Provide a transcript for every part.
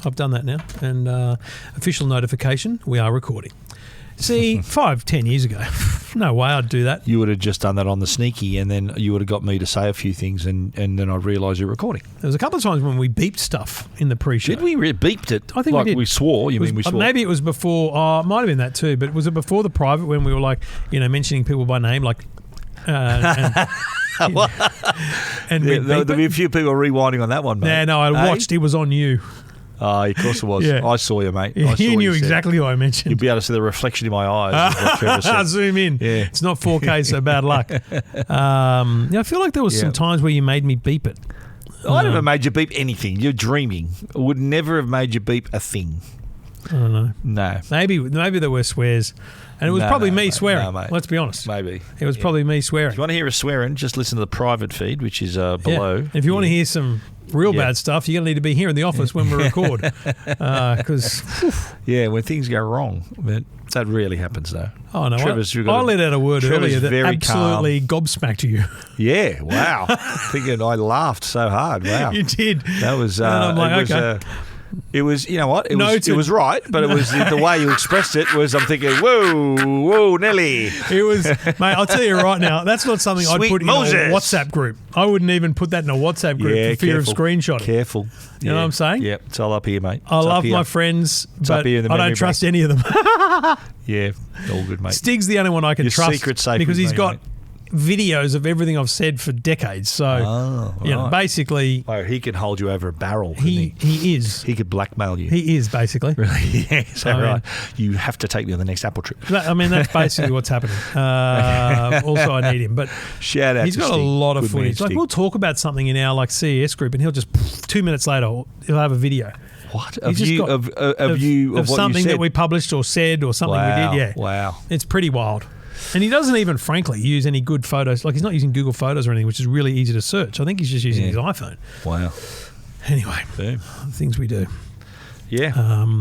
I've done that now. And official notification, we are recording. See, 5-10 years ago, no way I'd do that. You would have just done that on the sneaky, and then you would have got me to say a few things, and then I'd realise you're recording. There was a couple of times when we beeped stuff in the pre-show. Did we beeped it? I think like we did. We swore? You mean we swore? Maybe it was before. It might have been that too. But was it before the private when we were like, mentioning people by name, like? And there'll be a few people rewinding on that one, mate. No, I watched. It was on you. Oh, of course it was. Yeah. I saw you, mate. Yeah, you knew exactly who I mentioned. You'd be able to see the reflection in my eyes. Zoom in. Yeah. It's not 4K, so bad luck. I feel like there was some times where you made me beep it. I never made you beep anything. You're dreaming. I would never have made you beep a thing. I don't know. No. Maybe there were swears. And it was probably me swearing. No, mate. Let's be honest. Maybe. It was probably me swearing. If you want to hear us swearing, just listen to the private feed, which is below. If you want to hear some real bad stuff, you're going to need to be here in the office when we record. Because when things go wrong. But that rarely happens, though. Oh, no. I let out a word earlier that absolutely gobsmacked you. Yeah, wow. Thinking I laughed so hard. Wow. You did. That was... I'm like, okay. It was, you know what? It was right, but it was the way you expressed it was. I'm thinking, whoa, Nelly. It was, mate. I'll tell you right now, that's not something I'd put Moses. In a WhatsApp group. I wouldn't even put that in a WhatsApp group for fear of screenshotting. Careful. You know what I'm saying? Yeah, it's all up here, mate. I love my friends, but I don't trust any of them. Yeah, all good, mate. Stig's the only one I can trust secret safe because he's got mate. Videos of everything I've said for decades. So, basically... Oh, he can hold you over a barrel, he is. He could blackmail you. He is, basically. Really? Yeah, so right. You have to take me on the next Apple trip. That's basically what's happening. Also, I need him. But shout out he's got a lot of footage. Like, we'll talk about something in our CES group, and he'll just, 2 minutes later, he'll have a video. What? Of something that we published or said or something we did, yeah. Wow. It's pretty wild. And he doesn't even, frankly, use any good photos. Like, he's not using Google Photos or anything, which is really easy to search. I think he's just using his iPhone. Wow. Anyway, Boom. Things we do. Yeah.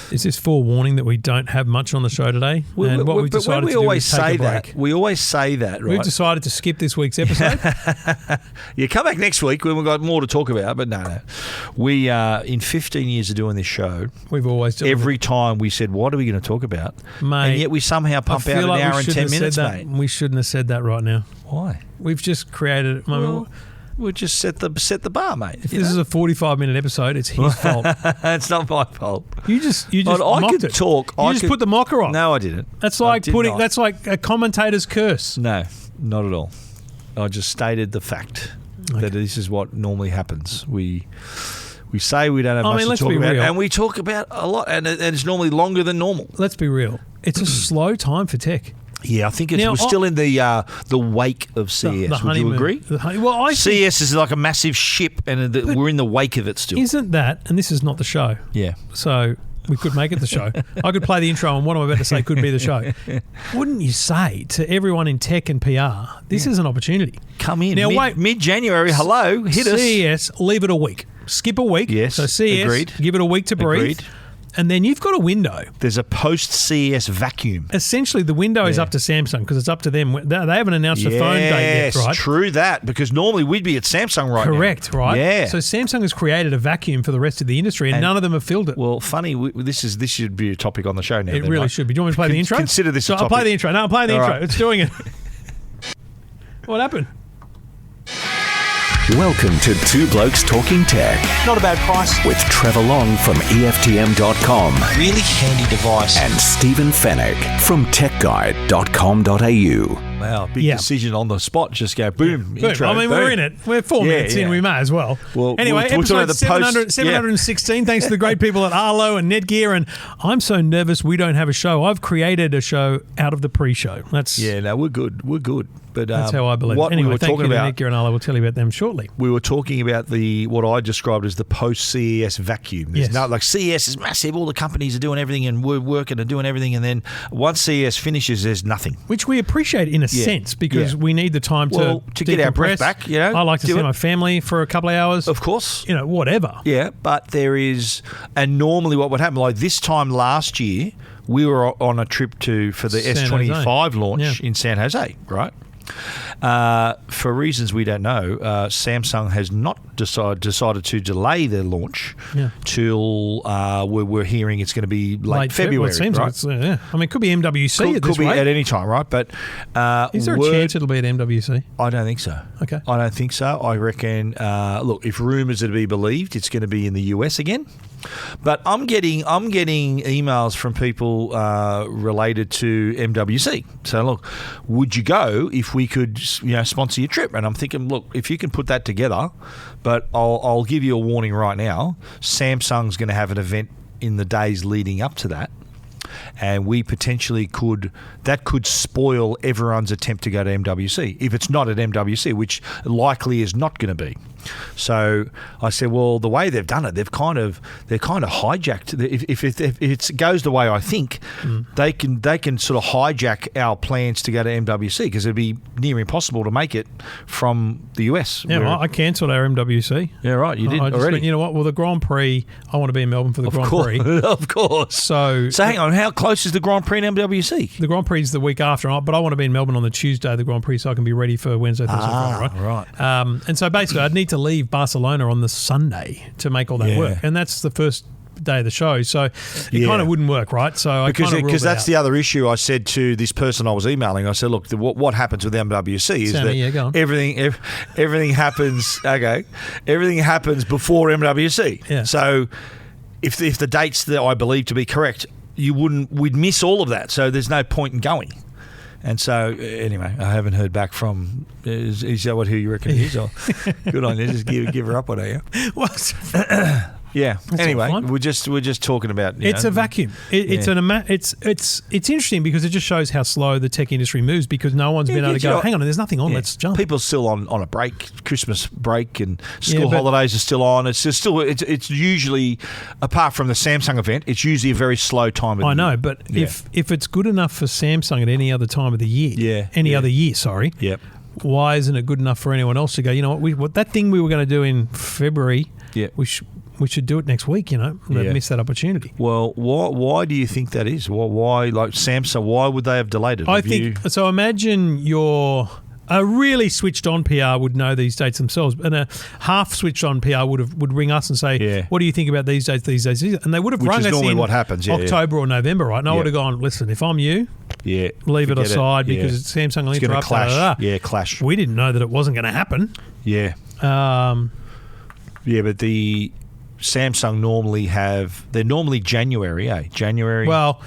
Is this forewarning that we don't have much on the show today? We always say that. We always say that, right? We've decided to skip this week's episode. Yeah, come back next week when we've got more to talk about. But no. We, in 15 years of doing this show, we've always done every time we said, what are we going to talk about? Mate, and yet we somehow pump out an hour and 10 minutes, mate. We shouldn't have said that right now. Why? We've just created... We'll just set the bar, mate. If this is a 45-minute episode, it's his fault. It's not my fault. You just mocked it. You just put the mocker on. No, I didn't. That's like that's like a commentator's curse. No, not at all. I just stated the fact that this is what normally happens. We say we don't have much to talk about, and we talk about a lot, and it's normally longer than normal. Let's be real. It's a slow time for tech. Yeah, I think we're still in the wake of CES. Would you agree? CES is like a massive ship, and we're in the wake of it still. Isn't that? And this is not the show. Yeah. So we could make it the show. I could play the intro, and what I'm about to say could be the show. Wouldn't you say to everyone in tech and PR, this is an opportunity? Come in. Now, mid-January, hello, hit us. CES, leave it a week. Skip a week. Yes, so CES, agreed. Give it a week to breathe. Agreed. And then you've got a window. There's a post-CES vacuum. Essentially, the window is up to Samsung because it's up to them. They haven't announced a phone date yet, right? Yes, true that, because normally we'd be at Samsung right now. Correct, right? Yeah. So Samsung has created a vacuum for the rest of the industry, and none of them have filled it. Well, funny, this should be a topic on the show now. It really should be. Do you want me to play the intro? Consider this a topic. I'll play the intro. No, I'm playing the intro. Right. It's doing it. What happened? Welcome to Two Blokes Talking Tech. Not a bad price. With Trevor Long from EFTM.com. Really handy device. And Stephen Fennick from techguide.com.au. Wow, big decision on the spot. Just go, boom, intro. I mean, we're in it. We're 4 minutes in. We may as well. Anyway, episode 716. Thanks to the great people at Arlo and Netgear. And I'm so nervous we don't have a show. I've created a show out of the pre-show. We're good. We're good. But that's how I believe. Anyway, thank you to Netgear and Arlo. We'll tell you about them shortly. We were talking about what I described as the post-CES vacuum. Like CES is massive. All the companies are doing everything and we're working and doing everything. And then once CES finishes, there's nothing. Which we appreciate in a sense because we need the time to get our breath back. You know, I like to see my family for a couple of hours. Of course. You know, whatever. Yeah, but there is, and normally what would happen, like this time last year, we were on a trip for the S25 launch in San Jose, right? For reasons we don't know, Samsung has not decided to delay their launch till we're hearing it's going to be late February. It seems right? like I mean, it could be MWC Could be at any time, right? But is there a chance it'll be at MWC? I don't think so. Okay. I don't think so. I reckon, look, if rumours are to be believed, it's going to be in the US again. But I'm getting emails from people related to MWC. So look, would you go if we could, sponsor your trip? And I'm thinking, look, if you can put that together, but I'll give you a warning right now. Samsung's going to have an event in the days leading up to that. And we potentially could spoil everyone's attempt to go to MWC if it's not at MWC, which likely is not going to be. So I said, well, the way they've done it, they're kind of hijacked. If it goes the way I think, they can sort of hijack our plans to go to MWC because it'd be near impossible to make it from the US. Yeah, I cancelled our MWC. Yeah, right. You did already. You know what? Well, the Grand Prix, I want to be in Melbourne for the Grand Prix. Of course. So hang on, how close is the Grand Prix and MWC? The Grand Prix is the week after, but I want to be in Melbourne on the Tuesday of the Grand Prix so I can be ready for Wednesday, Thursday, Friday, right? And so basically I'd need to leave Barcelona on the Sunday to make all that work. And that's the first day of the show. So it kind of wouldn't work, right? So because that's the other issue I said to this person I was emailing. I said, look, what happens with MWC is that everything happens, everything happens before MWC. Yeah. So if the dates that I believe to be correct, we'd miss all of that. So there's no point in going. And so, anyway, I haven't heard back from. Is that who you reckon it is? Or, good on you. Just give her up on her. Yeah. Anyway, we're just talking about. It's a vacuum. It's interesting because it just shows how slow the tech industry moves because no one's been able to go. Hang on, there's nothing on. Let's jump. People are still on a break, Christmas break, and school holidays are still on. It's usually, apart from the Samsung event, it's usually a very slow time of the year. I know, but if it's good enough for Samsung at any other time of the year, other year, sorry. Yep. Why isn't it good enough for anyone else to go? You know what? That thing we were going to do in February. Yeah. We should do it next week, miss that opportunity. Well, why do you think that is? Why, like Samsung, why would they have delayed it? So imagine a really switched on PR would know these dates themselves, and a half switched on PR would ring us and say, what do you think about these dates, and they would have rung us in what happens, October or November, right? And I would have gone, listen, if I'm you, leave it aside because it's Samsung will interrupt. Clash. Yeah, clash. We didn't know that it wasn't going to happen. Yeah. But the Samsung they're normally January, January. Well,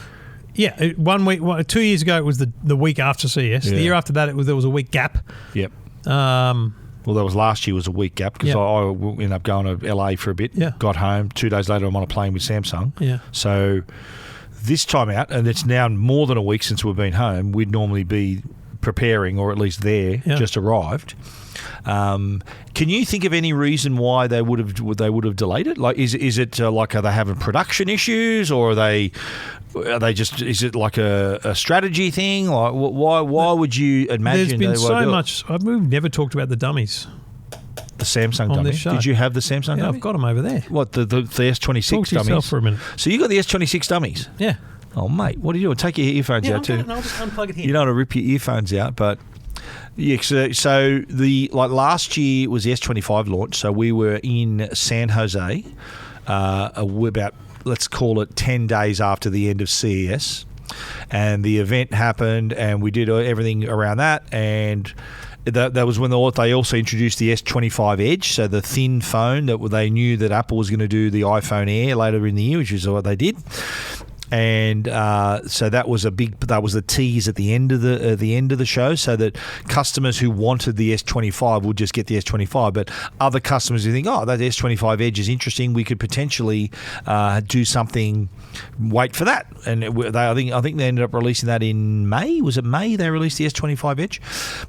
1 week. 2 years ago, it was the week after CES. The year after that, there was a week gap. Yep. Well, that was last year was a week gap because I ended up going to LA for a bit. Yeah. Got home 2 days later. I'm on a plane with Samsung. Yeah. So this time out, and it's now more than a week since we've been home. We'd normally be preparing, or at least just arrived. Can you think of any reason why they would have delayed it? Like, is it like are they having production issues, or are they just? Is it like a strategy thing? Like, why would you imagine? There's been so much. We've never talked about the dummies. The Samsung dummy. Did you have the Samsung dummy? I've got them over there. What the S26 dummies? Talk to yourself for a minute. So you got the S26 dummies? Yeah. Oh mate, what are you doing? Take your earphones out too. I'll just unplug it here. You don't want to rip your earphones out, but. Yeah, so last year was the S25 launch, so we were in San Jose about, let's call it 10 days after the end of CES, and the event happened, and we did everything around that, and that was when they also introduced the S25 Edge, so the thin phone that they knew that Apple was going to do the iPhone Air later in the year, which is what they did. And so that was the tease at the end of the show, so that customers who wanted the S25 would just get the S25, but other customers who think, that S25 Edge is interesting, we could potentially do something. Wait for that, and I think they ended up releasing that in May. Was it May they released the S25 Edge?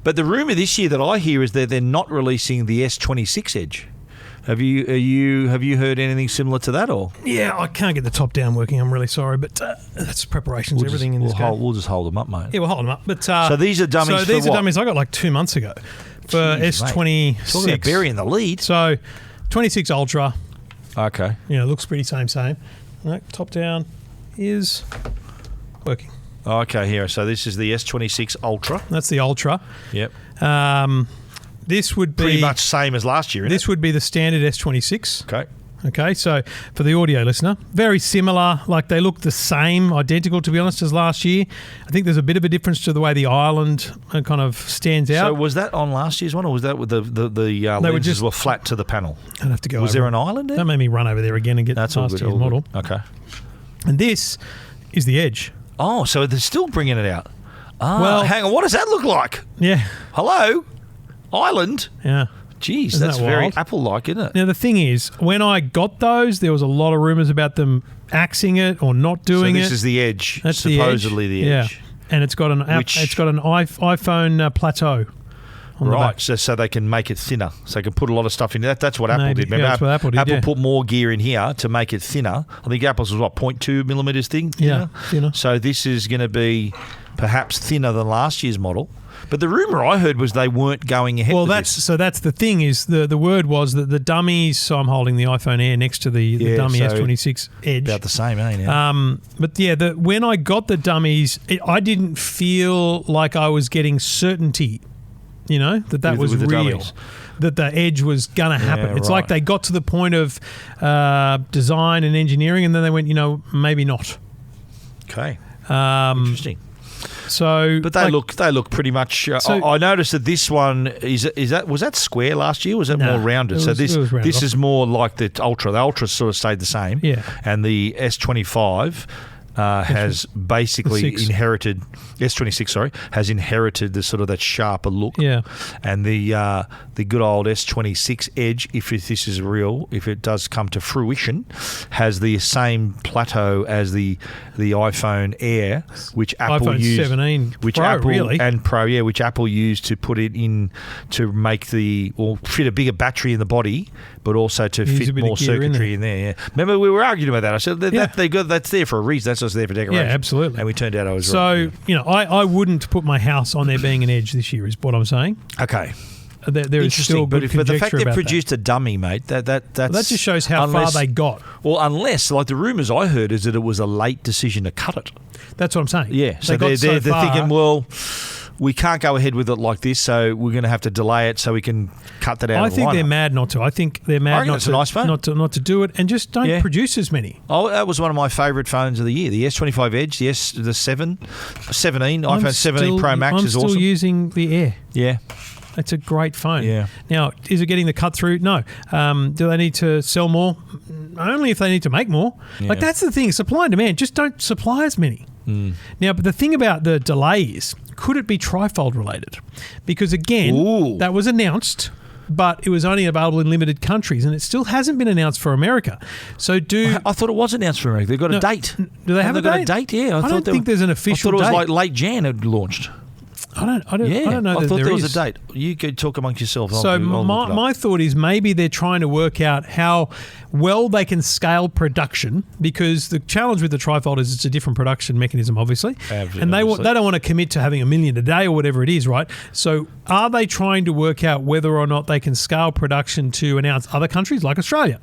But the rumor this year that I hear is that they're not releasing the S26 Edge. Have you heard anything similar to that, or? Yeah, I can't get the top down working. I'm really sorry, but that's preparations. Everything in this game. We'll just hold them up, mate. Yeah, we'll hold them up. But so these are dummies. So these are dummies I got like 2 months ago for S26. Talking about burying the lead. So 26 Ultra. Okay. Looks pretty same. Right, top down is working. Okay, here. So this is the S26 Ultra. That's the Ultra. Yep. This would be pretty much same as last year, isn't This would be the standard S26. Okay, so for the audio listener, very similar. Like they look the same, identical, to be honest, as last year. I think there's a bit of a difference to the way the island kind of stands out. So was that on last year's one, or was that with the lenses were flat to the panel? I'd have to go. Was there an island there? Don't make me run over there again and get last year's model. Okay. And this is the Edge. Oh, so they're still bringing it out. Well, hang on. What does that look like? Yeah. Hello, island. Yeah. Jeez, that's very Apple-like, isn't it? Now, the thing is, when I got those, there was a lot of rumours about them axing it or not doing it. So this is the Edge, That's supposedly the Edge. Yeah. And it's got an iPhone plateau on the back. So they can make it thinner. So they can put a lot of stuff in. That's what Apple did. Remember, that's what Apple did, Apple put more gear in here to make it thinner. I think Apple's was, 0.2 millimetres thing? Yeah, thinner. So this is going to be perhaps thinner than last year's model. But the rumour I heard was they weren't going ahead with this. So that's the thing is the word was that the dummies, so I'm holding the iPhone Air next to the dummy S26 Edge. About the same, ain't it? But yeah, when I got the dummies, I didn't feel like I was getting certainty, that was real. That the Edge was going to happen. It's like they got to the point of design and engineering and then they went, maybe not. Okay. Interesting. So, but they look pretty much. I noticed that this one was that square last year? Or was that more rounded? This is more like the Ultra. The Ultra sort of stayed the same. Yeah. And the S25 has basically inherited S26. Sorry, has inherited the sort of that sharper look. Yeah. And the good old S26 Edge, if this is real, if it does come to fruition, has the same plateau as the iPhone Air, which Apple iPhone used, 17 which Pro, Apple really. and Pro, which Apple used to put it in to make fit a bigger battery in the body, but also to fit more circuitry in there. Yeah. Remember we were arguing about that. I said that's there for a reason. That's just there for decoration. Yeah, absolutely. And we turned out I was right. So I wouldn't put my house on there being an Edge this year. Is what I'm saying. Okay. There is still good conjecture about the fact they that. produced a dummy, mate, that just shows how far they got. Well, unless, like the rumours I heard, is that it was a late decision to cut it. That's what I'm saying. Yeah, so they're thinking, well, we can't go ahead with it like this, so we're going to have to delay it so we can cut that out. I think they're mad not to. I think they're mad not to do it, and just don't produce as many. Oh, that was one of my favourite phones of the year. The S25 Edge, the 17, iPhone 17 Pro Max is awesome. I'm still using the Air. Yeah. It's a great phone. Yeah. Now, is it getting the cut through? No. Do they need to sell more? Only if they need to make more. Yeah. Like, that's the thing. Supply and demand. Just don't supply as many. Now, but the thing about the delay is, could it be Trifold related? Because, again, that was announced, but it was only available in limited countries, and it still hasn't been announced for America. So I thought it was announced for America. They've got a date. Do they have a date? Got a date? Yeah. I don't think there's an official date. I thought it was like late Jan it launched. I don't know. I thought there was a date. You could talk amongst yourselves. So my thought is maybe they're trying to work out how well they can scale production, because the challenge with the Trifold is it's a different production mechanism, obviously, and they don't want to commit to having 1 million a day or whatever it is, right? So are they trying to work out whether or not they can scale production to announce other countries like Australia?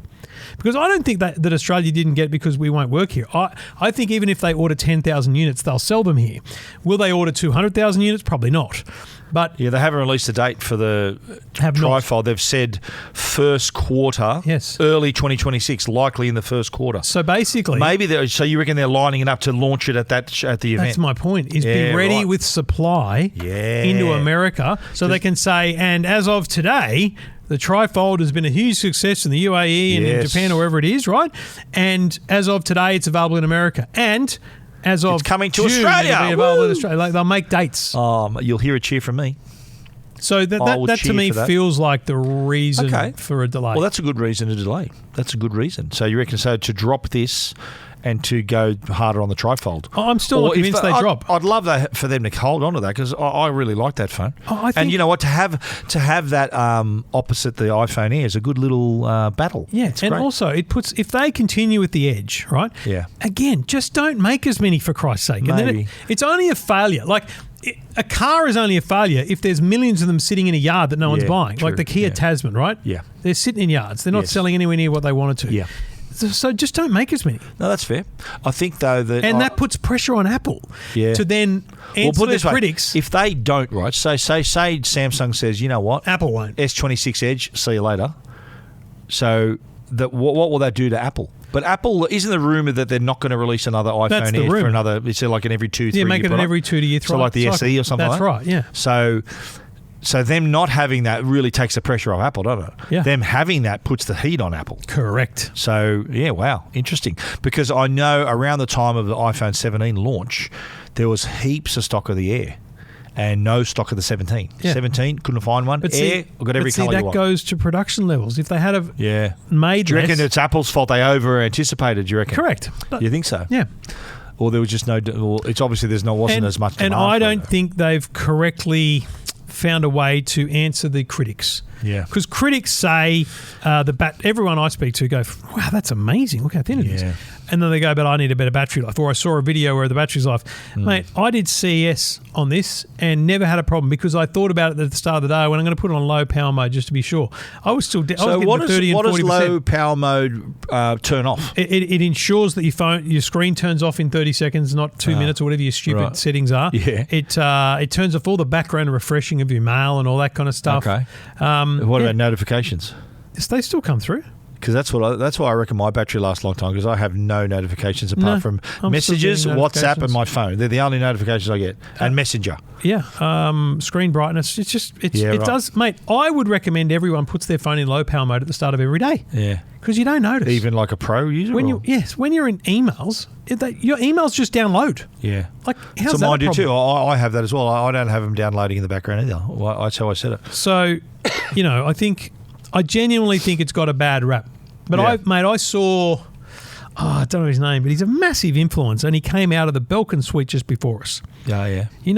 Because I don't think that Australia didn't get because we won't work here. I think even if they order 10,000 units, they'll sell them here. Will they order 200,000 units? Probably not. But yeah, they haven't released a date for the Trifold. They've said first quarter, early 2026, likely in the first quarter. So basically, so you reckon they're lining it up to launch it at the event? That's my point. Is be ready with supply into America, so they can say, and as of today, the Trifold has been a huge success in the UAE and in Japan or wherever it is, right? And as of today, it's available in America. And as of it's coming to June, Australia. It'll be available in Australia. Like, they'll make dates. You'll hear a cheer from me. So that to me feels like the reason for a delay. Well, that's a good reason to delay. That's a good reason. So you reckon to drop this and to go harder on the Trifold? I'm still not convinced they drop. I'd love that for them to hold on to that, because I really like that phone. And you know what? To have that opposite the iPhone Air is a good little battle. Yeah, it's and great. also it puts, if they continue with the Edge, right? Yeah. Again, just don't make as many, for Christ's sake. And then it's only a failure. Like, a car is only a failure if there's millions of them sitting in a yard that no one's buying. True. Like the Kia Tasman, right? Yeah. They're sitting in yards. They're not selling anywhere near what they wanted to. Yeah. So just don't make as many. No, that's fair. I think, though, that... And that puts pressure on Apple to then answer their critics. If they don't, right, say Samsung says, you know what? Apple won't. S26 Edge, see you later. So what will that do to Apple? But Apple, isn't the rumour that they're not going to release another iPhone Air for another, it's like an every 2-3 year make it an every 2 year So like the SE or something like that? That's right, yeah. So them not having that really takes the pressure off Apple, doesn't it? Yeah. Them having that puts the heat on Apple. Correct. So, yeah, wow, interesting. Because I know around the time of the iPhone 17 launch, there was heaps of stock of the Air and no stock of the 17. Yeah. 17, couldn't find one. But Air, I've got every colour you want. That goes to production levels. If they had made Do you reckon it's Apple's fault they over-anticipated, do you reckon? Correct. You think so? Yeah. Or there was just it's obviously wasn't as much demand. And I don't think they've correctly found a way to answer the critics. Yeah. Because critics say, everyone I speak to go, wow, that's amazing. Look how thin it is. And then they go, but I need a better battery life. Or I saw a video where the battery's life. Mate, I did CES on this and never had a problem because I thought about it at the start of the day when I'm going to put it on low power mode just to be sure. I was still So what does low power mode turn off? It ensures that your screen turns off in 30 seconds, not 2 minutes or whatever your stupid settings are. Yeah. It turns off all the background refreshing of your mail and all that kind of stuff. Okay. What about notifications? They still come through. Because that's why I reckon my battery lasts a long time, because I have no notifications apart from messages, WhatsApp, and my phone. They're the only notifications I get. And Messenger. Yeah. Screen brightness. It does, mate. I would recommend everyone puts their phone in low power mode at the start of every day. Yeah. Because you don't notice. Even like a pro user? When you're in emails, your emails just download. Yeah. Like, how's that mine do too. I have that as well. I don't have them downloading in the background either. That's how I set it. So, I genuinely think it's got a bad rap. But I saw, I don't know his name, but he's a massive influence, and he came out of the Belkin suite just before us. Yeah, yeah. I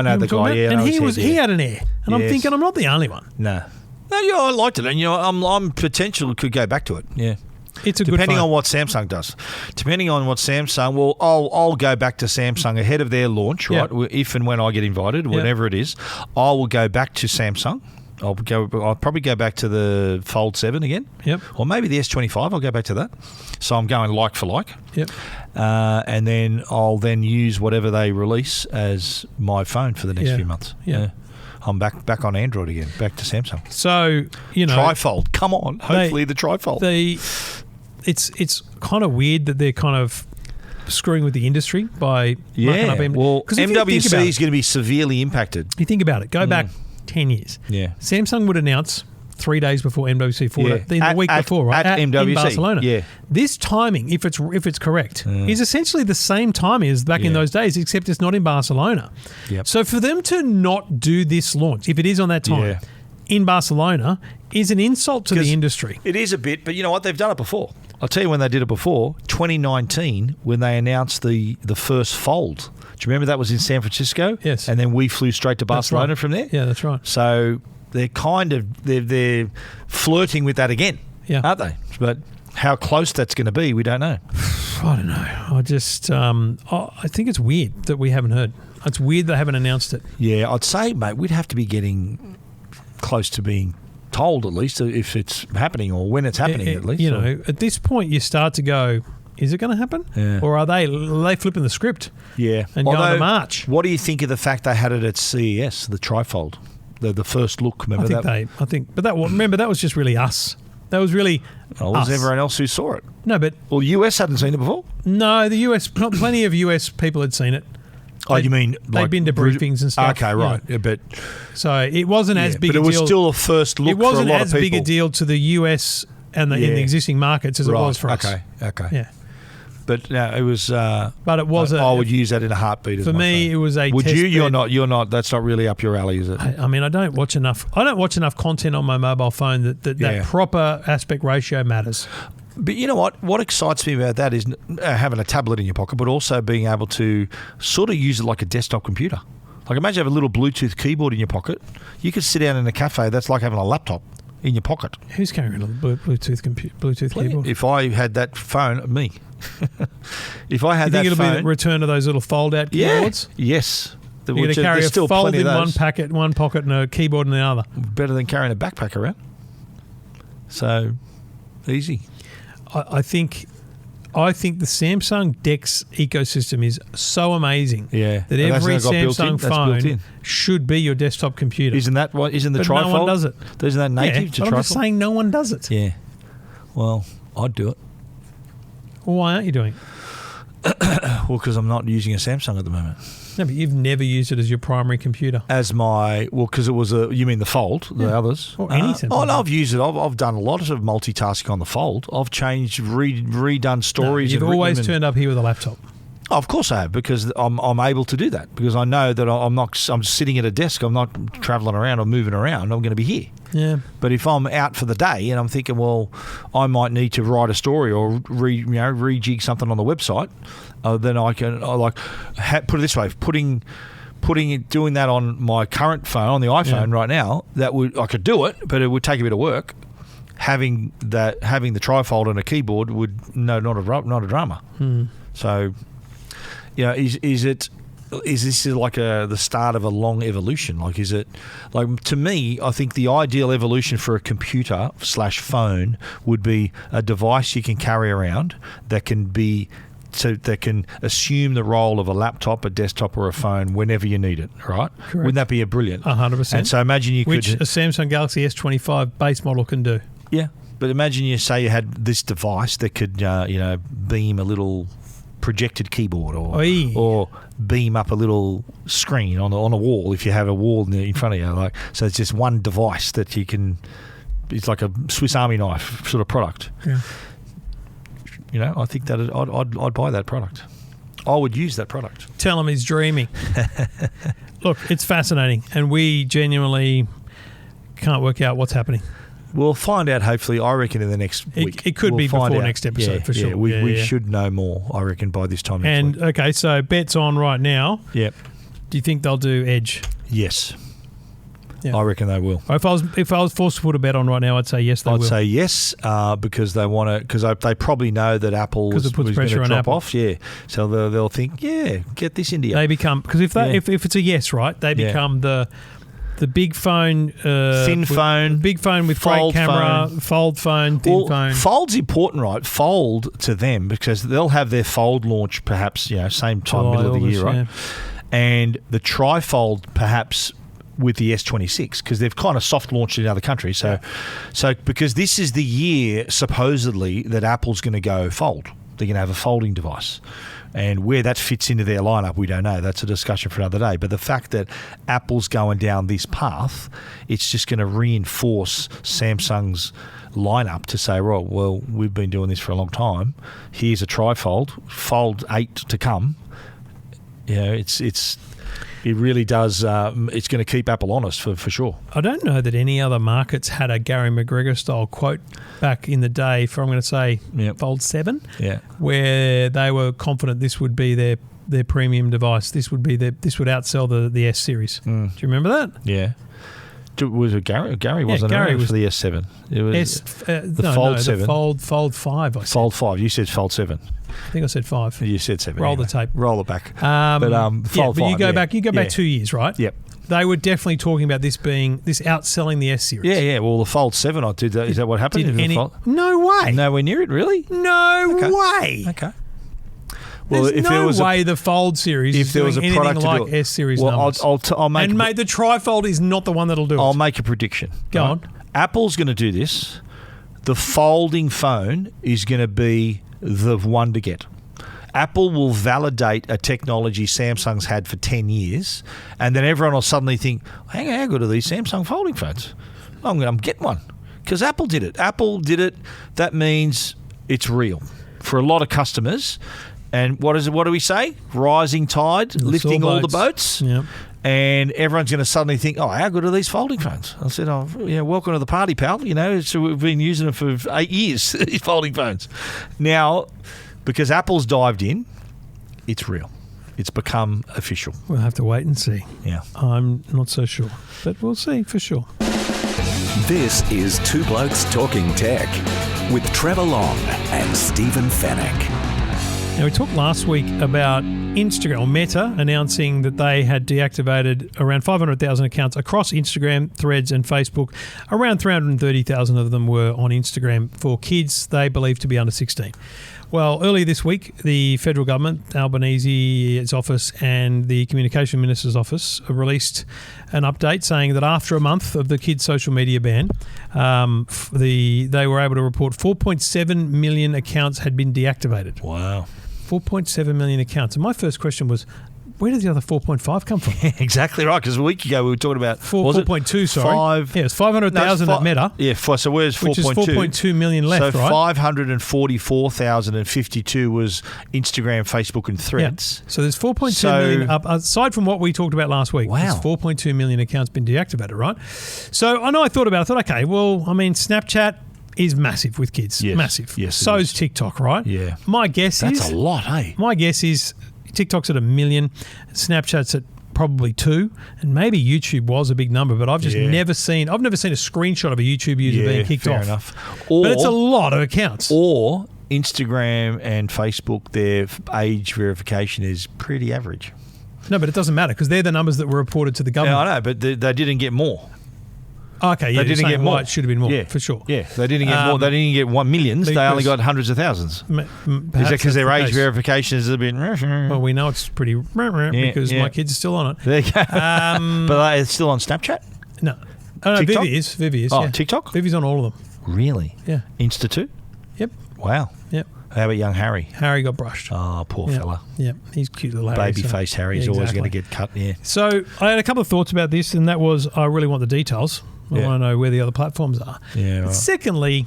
know the guy. Yeah, and he had an Air, and I'm thinking I'm not the only one. No, I liked it, and I'm potential could go back to it. Yeah. It's a depending good phone. on what Samsung does. Depending on what Samsung, well, I'll go back to Samsung ahead of their launch, right? Yep. If and when I get invited, whenever it is, I will go back to Samsung. I'll probably go back to the Fold 7 again. Yep. Or maybe the S25. I'll go back to that. So I'm going like for like. Yep. And then I'll use whatever they release as my phone for the next few months. Yeah. I'm back on Android again. Back to Samsung. So Trifold. Come on. Hopefully the Trifold. It's kind of weird that they're kind of screwing with the industry by marking up MWC is going to be severely impacted. You think about it. Go back 10 years. Yeah. Samsung would announce 3 days before MWC 4, the week before, right? At MWC. In Barcelona. Yeah. This timing, if it's correct, is essentially the same timing as back in those days, except it's not in Barcelona. Yep. So for them to not do this launch, if it is on that time, in Barcelona, is an insult to the industry. It is a bit, but you know what? They've done it before. I'll tell you when they did it before, 2019, when they announced the first Fold. Do you remember that was in San Francisco? Yes. And then we flew straight to Barcelona from there? Yeah, that's right. So they're they're flirting with that again, aren't they? But how close that's going to be, we don't know. I don't know. I just I think it's weird that we haven't heard. It's weird they haven't announced it. Yeah, I'd say, mate, we'd have to be getting close to being told at least if it's happening or when it's happening at least. At this point you start to go, is it going to happen? Yeah. Or are they flipping the script? Yeah. And going to March? What do you think of the fact they had it at CES, the Trifold, the first look? Remember that was just really us. That was really was everyone else who saw it? No, but the US hadn't seen it before. No, the US, plenty of US people had seen it. You mean they'd been to briefings and stuff? Okay, right. Yeah, but so it wasn't as big. But it was still a first look. It wasn't for a lot as of people. big a deal to the US and in the existing markets as it was for us. Okay. Yeah. But it was. But it was. I would use that in a heartbeat. For me, it was a. Would test you? You're bed. not. You're not. That's not really up your alley, is it? I mean, I don't watch enough content on my mobile phone that proper aspect ratio matters. But you know what? What excites me about that is having a tablet in your pocket, but also being able to sort of use it like a desktop computer. Like imagine having a little Bluetooth keyboard in your pocket. You could sit down in a cafe. That's like having a laptop in your pocket. Who's carrying a Bluetooth keyboard? If I had that phone, me. If I had that phone, it'll be the return of those little fold-out keyboards? Yes. You're going to carry a fold in one pocket, and a keyboard in the other. Better than carrying a backpack around. So easy. I think the Samsung DeX ecosystem is so amazing that every Samsung phone should be your desktop computer. Isn't that what? Isn't the Trifold? No one does it. Isn't that native to Trifold? I'm just saying no one does it. Yeah. Well, I'd do it. Well, why aren't you doing it? Well, because I'm not using a Samsung at the moment. No, but you've never used it as your primary computer. Because it was you mean the Fold, the others? Or any Samsung. Oh, no, I've used it. I've done a lot of multitasking on the Fold. I've changed, redone stories. You've always turned up here with a laptop. Oh, of course I have, because I'm able to do that, because I know that I'm sitting at a desk, I'm not travelling around or moving around, I'm going to be here. Yeah. But if I'm out for the day and I'm thinking, well, I might need to write a story or rejig something on the website, then I can put it this way: doing that on my current phone, on the iPhone right now, I could do it, but it would take a bit of work. Having the Trifold and a keyboard not a drama. So, is this like the start of a long evolution? Like, is it like, to me, I think the ideal evolution for a computer / phone would be a device you can carry around that can assume the role of a laptop, a desktop, or a phone whenever you need it, right? Correct. Wouldn't that be a brilliant? 100%. And so imagine which a Samsung Galaxy S25 base model can do. Yeah, but imagine you had this device that could, beam a little projected keyboard or beam up a little screen on a wall if you have a wall in front of you. So it's just one device that you can. It's like a Swiss Army knife sort of product. Yeah. I think that I'd buy that product. I would use that product. Tell him he's dreaming. Look, it's fascinating, and we genuinely can't work out what's happening. We'll find out, hopefully, I reckon, in the next week. It could be before next episode, for sure. We should know more, I reckon, by this time next week. Okay, so bets on right now. Yep. Do you think they'll do Edge? Yes. Yeah. I reckon they will. If I was forced to put a bet on right now, I'd say yes, they will. I'd say yes, because they want to, because they probably know that Apple was going to drop off. Yeah, so they'll think, get this India. They become, because if it's a yes, right, they become the big phone, thin phone, big phone with great camera, fold phone, thin phone. Fold's important, right? Fold to them, because they'll have their Fold launch perhaps same time, middle of the year, right? Yeah. And the Trifold perhaps with the S26, because they've kind of soft launched in other countries. So because this is the year supposedly that Apple's going to go fold. They're going to have a folding device. And where that fits into their lineup, we don't know. That's a discussion for another day. But the fact that Apple's going down this path, it's just going to reinforce Samsung's lineup to say, well, we've been doing this for a long time. Here's a Trifold, Fold 8 to come. It really does. It's going to keep Apple honest for sure. I don't know that any other markets had a Gary McGregor style quote back in the day for, I'm going to say, Fold 7, where they were confident this would be their premium device. This would outsell the S series. Do you remember that? Yeah. Was it Gary? Gary wasn't around for the S7. It was Fold 7. The Fold 5. I said. Fold 5. You said Fold 7. I think I said 5. You said 7. Roll the tape. Roll it back. Fold 5. You go back 2 years, right? Yep. They were definitely talking about this outselling the S series. Yeah. Well, the Fold 7, I did that. Is that what happened? No way. Nowhere near it, really? No way. Okay. Well, there's no way the Fold series is doing anything like S series numbers. I'll make. And mate, the Trifold is not the one that'll do it. I'll make a prediction. Go on. Apple's going to do this. The folding phone is going to be the one to get. Apple will validate a technology Samsung's had for 10 years, and then everyone will suddenly think, hang on, how good are these Samsung folding phones? I'm going to get one. Because Apple did it. That means it's real for a lot of customers. And what do we say? Rising tide, lifting all the boats. Yep. And everyone's going to suddenly think, how good are these folding phones? I said, welcome to the party, pal. So we've been using them for 8 years, these folding phones. Now, because Apple's dived in, it's real. It's become official. We'll have to wait and see. Yeah. I'm not so sure, but we'll see for sure. This is Two Blokes Talking Tech with Trevor Long and Stephen Fennick. Now, we talked last week about Instagram, or Meta, announcing that they had deactivated around 500,000 accounts across Instagram, Threads and Facebook. Around 330,000 of them were on Instagram for kids they believe to be under 16. Well, earlier this week, the federal government, Albanese's office and the Communication Minister's office released an update saying that after a month of the kids' social media ban, they were able to report 4.7 million accounts had been deactivated. Wow. 4.7 million accounts. And my first question was, where did the other 4.5 come from? Exactly right, because a week ago we were talking about 4.2. Sorry, yeah, it's 500,000 at Meta. Yeah, so where's 4.2? Which is 4.2 million left, so right? 544,052 was Instagram, Facebook, and Threads. Yeah. So there's 4.2 million up. Aside from what we talked about last week, there's 4.2 million accounts been deactivated, right? So I know I thought about it. I thought, okay, well, I mean, Snapchat is massive with kids. Yes. Massive. Yes. So is TikTok, right? Yeah. My guess is that's a lot, eh? My guess is TikTok's at 1 million, Snapchat's at probably 2, and maybe YouTube was a big number, but I've just never seen a screenshot of a YouTube user being kicked off. Fair enough. But it's a lot of accounts. Or Instagram and Facebook, their age verification is pretty average. No, but it doesn't matter because they're the numbers that were reported to the government. Yeah, I know, but they didn't get more. Okay, yeah, they didn't get more. It should have been more, for sure. Yeah, they didn't get more. They didn't get millions. They only got hundreds of thousands. Is that because their age verification is a bit? Well, we know it's pretty because my kids are still on it. There you go. But it's still on Snapchat? No. Oh, no, Vivi is. Oh, TikTok? Vivi's on all of them. Really? Yeah. Insta too? Yep. Wow. Yep. How about young Harry? Harry got brushed. Oh, poor fella. Yep. He's cute little Harry. Baby-faced Harry's always going to get cut, So I had a couple of thoughts about this, and that was I really want the details. I want to know where the other platforms are. Yeah, right. Secondly,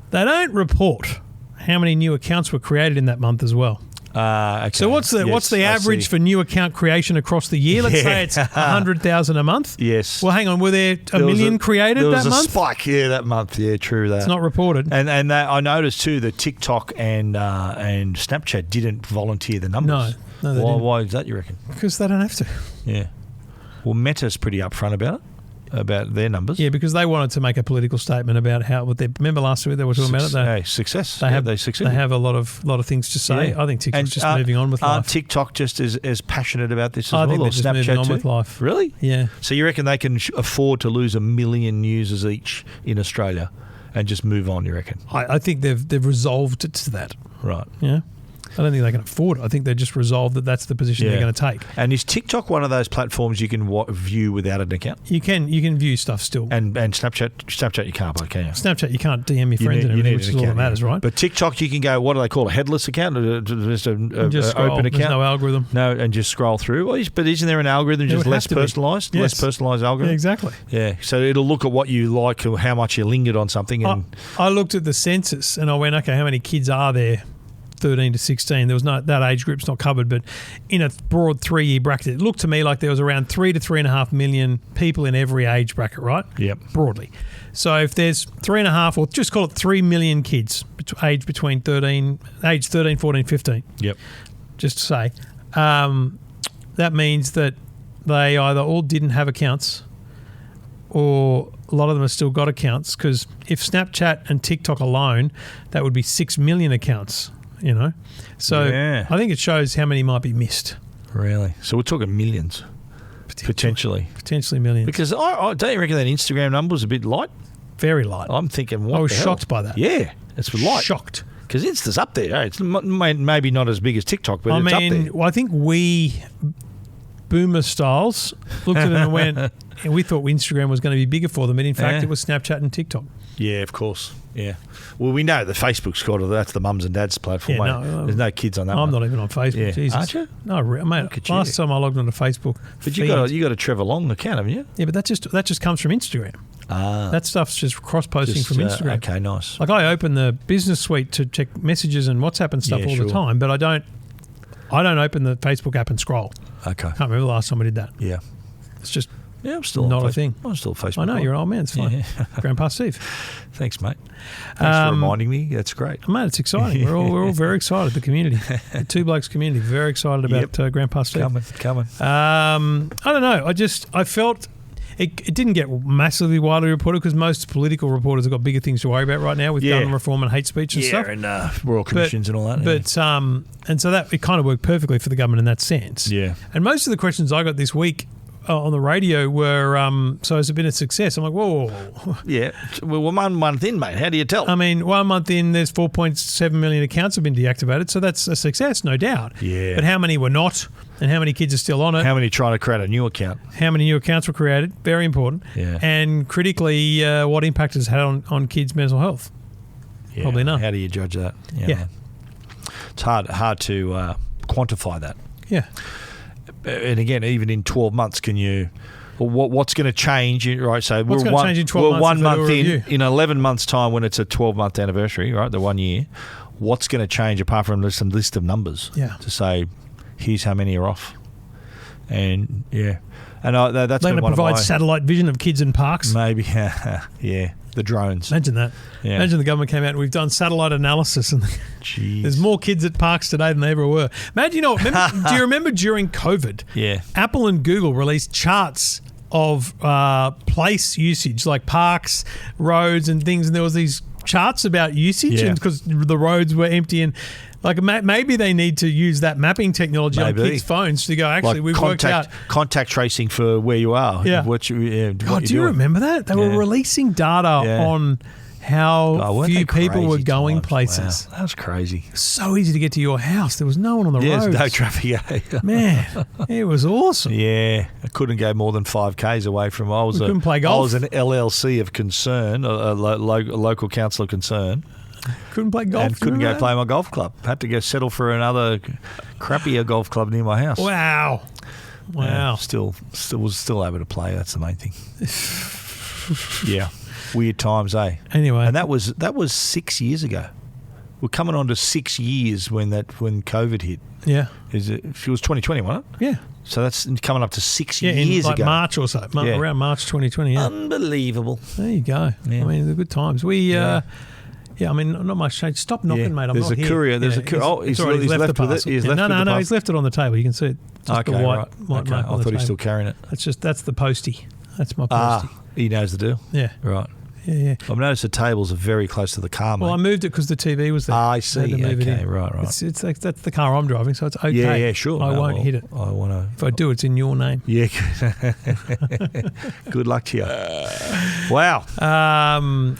they don't report how many new accounts were created in that month as well. Okay. So what's the average for new account creation across the year? Let's say it's 100,000 a month. Yes. Well, hang on. Were there a million created that month? There was a spike, that month. Yeah, true that. It's not reported. And I noticed too that TikTok and Snapchat didn't volunteer the numbers. No, they didn't. Why is that, you reckon? Because they don't have to. Yeah. Well, Meta's pretty upfront about their numbers. Yeah, because they wanted to make a political statement about remember last week they were talking about it? Success. They succeeded. They have a lot of things to say. Yeah. I think TikTok's just moving on with life. Aren't TikTok just as passionate about this as well? I think they're just moving on with life. Really? Yeah. So you reckon they can afford to lose 1 million users each in Australia and just move on, you reckon? I think they've resolved it to that. Right. Yeah. I don't think they can afford it. I think they just resolved that that's the position they're going to take. And is TikTok one of those platforms you can view without an account? You can view stuff still. And Snapchat you can't, can you? Snapchat you can't DM your friends and everything, which is all that matters, right? But TikTok you can go, what do they call a headless account? Just an open account? There's no algorithm. No, and just scroll through. But isn't there an algorithm just less personalised? Yes. Less personalised algorithm? Yeah, exactly. Yeah, so it'll look at what you like or how much you lingered on something. And I looked at the census and I went, okay, how many kids are there? 13 to 16. There was that age group's not covered, but in a broad 3-year bracket, it looked to me like there was around 3 to 3.5 million people in every age bracket, right? Yep. Broadly. So if there's 3.5, or just call it 3 million kids aged between 13, 14, 15. Yep. Just to say, that means that they either all didn't have accounts, or a lot of them have still got accounts. Because if Snapchat and TikTok alone, that would be 6 million accounts. So I think it shows how many might be missed. Really? So we're talking millions, potentially millions. Because I don't you reckon that Instagram number was a bit light? Very light. I'm thinking, I was shocked by that. Yeah, it's light. Shocked. Because Insta's up there. It's maybe not as big as TikTok, but it's up there. Well, I think we boomer styles looked at it and went, and we thought Instagram was going to be bigger for them, but in fact it was Snapchat and TikTok. Yeah, of course. Yeah. Well, we know that Facebook's got it. That's the mums and dads platform. There's no kids on that. I'm not even on Facebook. Yeah. Jesus. Aren't you? No, mate. Last time I logged onto Facebook. But you got a Trevor Long account, haven't you? Yeah, but that just comes from Instagram. That stuff's just cross-posting from Instagram. Okay, nice. Like I open the business suite to check messages and WhatsApp and stuff all the time, but I don't open the Facebook app and scroll. Okay. Can't remember the last time I did that. Yeah. It's just I'm still not on a thing. I'm still Facebook. I know, you're an old man. It's fine. Yeah. Grandpa Steve. Thanks, mate. Thanks for reminding me. That's great. Mate, it's exciting. We're all very excited, the community. The Two Blokes community, very excited about Grandpa Steve. Coming. I don't know. I felt it didn't get massively widely reported because most political reporters have got bigger things to worry about right now with gun reform and hate speech and stuff. And royal commissions and all that. But and so that it kind of worked perfectly for the government in that sense. Yeah. And most of the questions I got this week on the radio were, so has it been a success? I'm like, whoa. Yeah. Well, 1 month in, mate. How do you tell? I mean, 1 month in, there's 4.7 million accounts have been deactivated, so that's a success, no doubt. Yeah. But how many were not, and how many kids are still on it? How many trying to create a new account? How many new accounts were created? Very important. Yeah. And critically, what impact has it had on kids' mental health? Yeah. Probably none. How do you judge that? Yeah. It's hard to quantify that. Yeah. And again, even in 12 months, can you? Well, what's going to change? Right, so what's going to change in 12 months? 1 month in 11 months' time when it's a 12-month anniversary, right? The 1 year. What's going to change apart from some list of numbers? Yeah. To say, here's how many are off, and that's they're been going to one provide of my, satellite vision of kids in parks. Maybe, yeah. The drones. Imagine that. Yeah. Imagine the government came out and we've done satellite analysis and there's more kids at parks today than there ever were. Imagine, do you remember during COVID, Apple and Google released charts of place usage, like parks, roads and things, and there was these charts about usage because the roads were empty and like maybe they need to use that mapping technology on kids' phones to go, actually, we've worked out. Contact tracing for where you are. Yeah. God, do you remember that? They were releasing data on how few people were going places. Wow. That was crazy. So easy to get to your house. There was no one on the roads. There's no traffic. Man, it was awesome. Yeah. I couldn't go more than 5 Ks away from... couldn't play golf. I was an LLC of concern, a local council of concern. Couldn't play golf. And couldn't go play my golf club. Had to go settle for another crappier golf club near my house. Wow. Still was able to play. That's the main thing. Yeah. Weird times, eh? Anyway. And that was 6 years ago. We're coming on to 6 years when COVID hit. Yeah. It was 2020, wasn't it? Yeah. So that's coming up to 6 in years like ago. March or so. Around March 2020. Yeah. Unbelievable. There you go. Yeah. I mean, the good times. I mean, not much change. Stop knocking, mate. I'm not here. There's a courier. Oh, he's left with it. He's left it on the table. You can see it. Just the white mark I on the thought he was table. still carrying it. That's the postie. That's my postie. He knows the deal. Yeah. Right. Yeah. I've noticed the tables are very close to the car, mate. Well, I moved it because the TV was there. I see. Okay, right. It's like that's the car I'm driving, so it's okay. Yeah, sure. I won't hit it. I want to. If I do, it's in your name. Yeah. Good luck to you. Wow.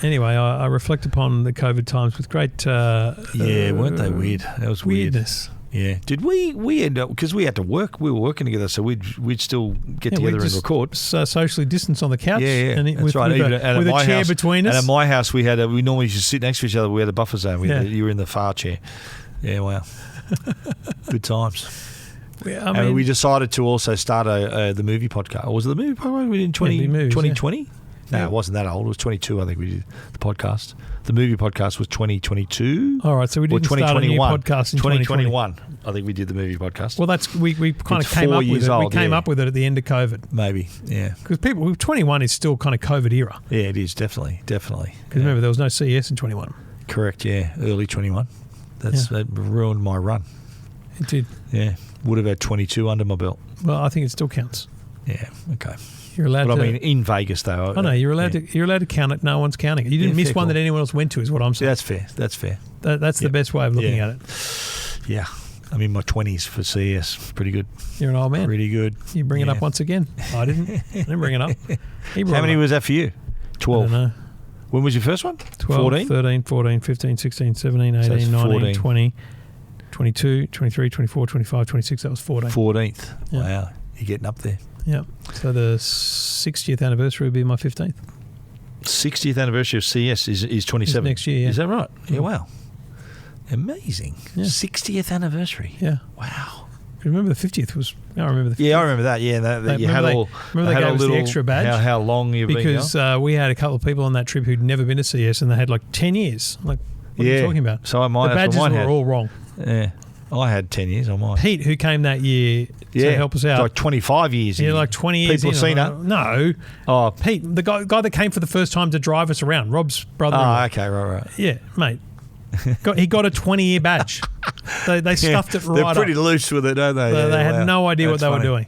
Anyway, I reflect upon the COVID times with great. Weren't they weird? That was weirdness. Weird. Yeah. Did we end up, because we had to work, we were working together, so we'd still get together and record. Socially distanced on the couch. Yeah. And that's right. With a chair between us. And at my house, we normally used to sit next to each other. We had a buffer zone. You were in the far chair. Yeah, wow. Good times. Yeah, and we decided to also start the movie podcast. Or was it the movie podcast we did in 2020? Yeah. No, it wasn't that old. It was 22, I think, we did the podcast. The movie podcast was 2022. All right, so we didn't start a new podcast in 2021. I think we did the movie podcast. Well, we kind of came up with it. We came up with it at the end of COVID. Maybe, yeah. Because 21 is still kind of COVID era. Yeah, it is, definitely. Because remember, there was no CES in 21. Correct, yeah. Early 21. That ruined my run. It did. Yeah. Would have had 22 under my belt. Well, I think it still counts. Yeah, okay. You're allowed I mean, in Vegas, though. I know, you're allowed to count it. No one's counting it. You didn't miss one that anyone else went to, is what I'm saying. Yeah, that's fair. That's the best way of looking at it. Yeah. I'm in my 20s for CES. Pretty good. You're an old man. Pretty good. You bring it up once again. I didn't bring it up. How many was that for you? 12. I don't know. When was your first one? 12, 14? 13, 14, 15, 16, 17, 18, 19, 20, 22, 23, 24, 25, 26. That was 14. 14th. Yeah. Wow. You're getting up there. Yeah. So the 60th anniversary would be my 15th. 60th anniversary of CES is 27. Next year, yeah. Is that right? Yeah, wow. Amazing. Yeah. 60th anniversary. Yeah. Wow. Remember the 50th was... I remember the 50th. Yeah, I remember that. Yeah, you had all... Remember they gave us the extra badge? How long you've been going? Because we had a couple of people on that trip who'd never been to CES and they had like 10 years. Like, what are you talking about? So the badges were all wrong. Yeah. I had 10 years on mine. Pete, who came that year to help us out. Like 25 years. Yeah, like 20 years. People seen that? No. Oh, Pete, the guy that came for the first time to drive us around, Rob's brother. Oh, okay, right. Yeah, mate. He got a 20-year badge. They stuffed it right up. They're pretty loose with it, don't they? They had no idea what they were doing.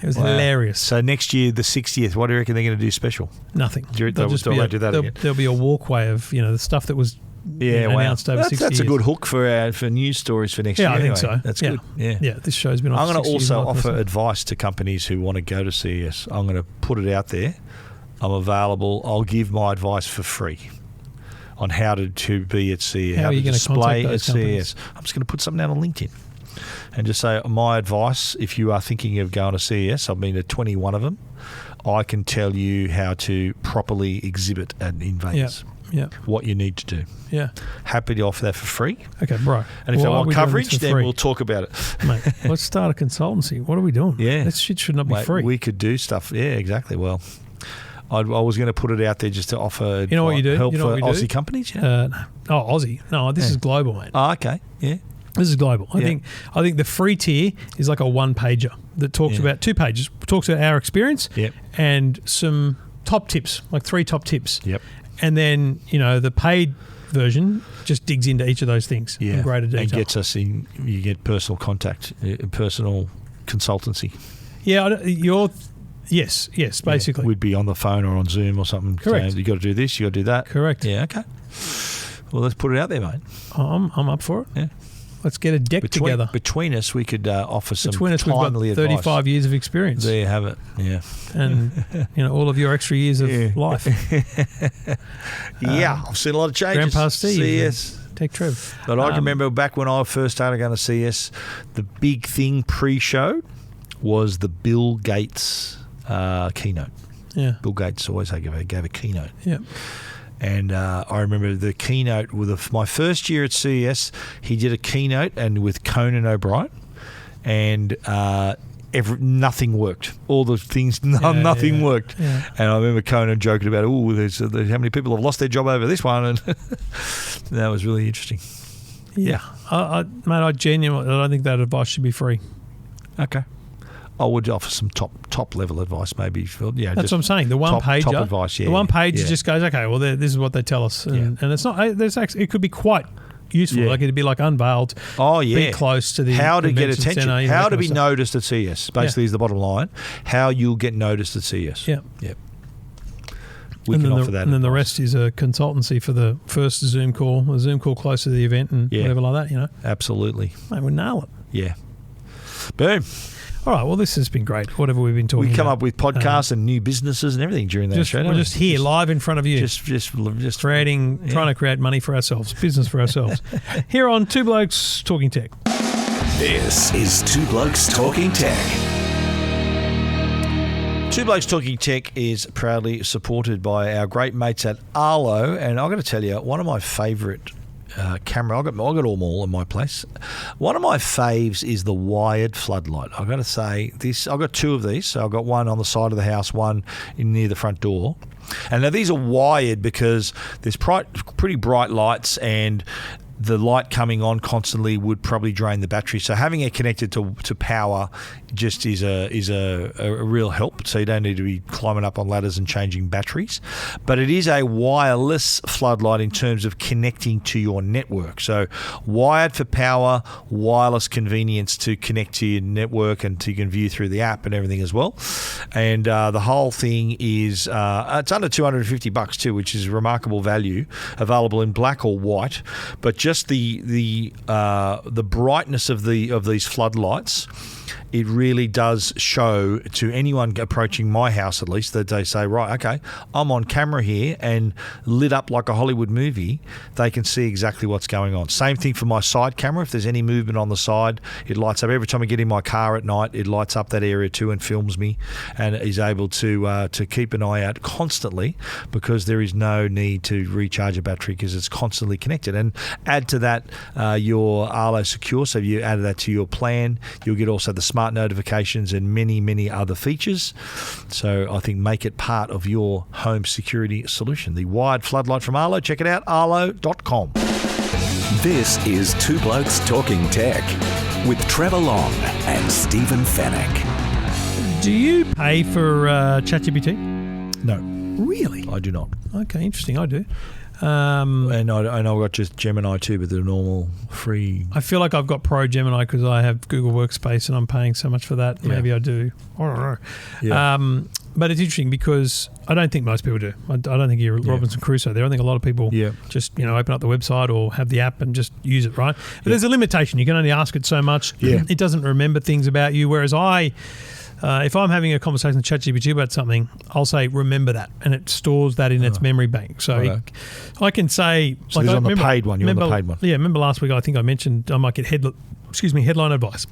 It was hilarious. So next year, the 60th, what do you reckon they're going to do special? Nothing. They'll do that again. There'll be a walkway of the stuff that was announced over 60 years. That's a good hook for news stories for next year. I think so. That's good. Yeah, this show's been on. I'm going to also offer advice to companies who want to go to CES. I'm going to put it out there. I'm available. I'll give my advice for free on how to be at CES, how to display at CES. I'm just going to put something out on LinkedIn and just say my advice. If you are thinking of going to CES, I've been to 21 of them. I can tell you how to properly exhibit in Vegas. Yeah. What you need to do. Yeah. Happy to offer that for free. Okay, bro. And if they want coverage, then we'll talk about it. Mate, let's start a consultancy. What are we doing? Yeah. This shit should not be free. We could do stuff. Yeah, exactly. Well, I was going to put it out there just to offer what you do? help for Aussie companies. Yeah. Aussie. No, this is global, mate. Oh, okay. Yeah. This is global. I think the free tier is like a one-pager that talks about 2 pages, talks about our experience and some top tips, like 3 top tips. Yep. And then, the paid version just digs into each of those things in greater detail. And gets us in, you get personal contact, personal consultancy. Yeah, yes, basically. We'd be on the phone or on Zoom or something. Correct. Saying, you got to do this, you got to do that. Correct. Yeah, okay. Well, let's put it out there, mate. I'm up for it. Yeah. Let's get a deck together. Between us, we could offer some timely advice. We've got 35 years of experience. There you have it. Yeah. And, all of your extra years of life. I've seen a lot of changes. Grandpa Steve. CES. Tech Trev. But I can remember back when I first started going to CES, the big thing pre-show was the Bill Gates keynote. Yeah. Bill Gates always gave a keynote. Yeah. And I remember the keynote with my first year at CES. He did a keynote and with Conan O'Brien, and nothing worked. All the things, nothing worked. Yeah. And I remember Conan joking about, there's how many people have lost their job over this one, and that was really interesting. Yeah, mate, I genuinely don't think that advice should be free. Okay. I would offer some top level advice, maybe. That's what I'm saying. The one pager, top advice. The one page just goes, okay. Well, this is what they tell us, and it's not. It could be quite useful. Like it'd be like unveiled. Oh yeah, be close to the how to get attention, center, how to be noticed at CES. Basically, is the bottom line. How you'll get noticed at CES. Yeah. We can offer that. And then the rest is a consultancy for the first Zoom call, a Zoom call close to the event, and whatever like that. Absolutely. Mate, we nail it. Yeah. Boom. All right, well, this has been great. Whatever we've been talking about. We come up with podcasts and new businesses and everything during that show. We're just here live in front of you. Just trying to create money for ourselves, business for ourselves. Here on Two Blokes Talking Tech. This is Two Blokes Talking Tech. Two Blokes Talking Tech is proudly supported by our great mates at Arlo, and I've got to tell you, one of my favourite camera. I got them all in my place. One of my faves is the wired floodlight. I've got to say this. I've got 2 of these. So I've got one on the side of the house, one near the front door. And now these are wired because there's pretty bright lights, and the light coming on constantly would probably drain the battery. So having it connected to power just is a real help. So you don't need to be climbing up on ladders and changing batteries. But it is a wireless floodlight in terms of connecting to your network. So wired for power, wireless convenience to connect to your network, and you can view through the app and everything as well. And the whole thing is it's under $250 too, which is remarkable value. Available in black or white, but just the brightness of these floodlights, it really does show to anyone approaching my house, at least, that they say, right, okay, I'm on camera here and lit up like a Hollywood movie. They can see exactly what's going on. Same thing for my side camera. If there's any movement on the side, it lights up. Every time I get in my car at night, it lights up that area too and films me, and is able to keep an eye out constantly, because there is no need to recharge a battery because it's constantly connected. And add to that your Arlo Secure. So if you add that to your plan, you'll get also the smart notifications and many, many other features. So I think make it part of your home security solution. The wired floodlight from Arlo. Check it out, arlo.com. This is Two Blokes Talking Tech with Trevor Long and Stephen Fennick. Do you pay for Chat GPT? No. Really? I do not. Okay, interesting. I do. And I got just Gemini too, but the normal free. I feel like I've got Pro Gemini because I have Google Workspace and I'm paying so much for that. Yeah. Maybe I do. I don't know. Yeah. But it's interesting because I don't think most people do. I don't think you're Robinson Crusoe there. I think a lot of people just open up the website or have the app and just use it, right? But there's a limitation. You can only ask it so much. Yeah. It doesn't remember things about you, whereas if I'm having a conversation with Chat GPT about something, I'll say, remember that, and it stores that in its memory bank. So I can say... So on the paid one, you're on the paid one. Yeah, remember last week I think I mentioned I might get headline advice.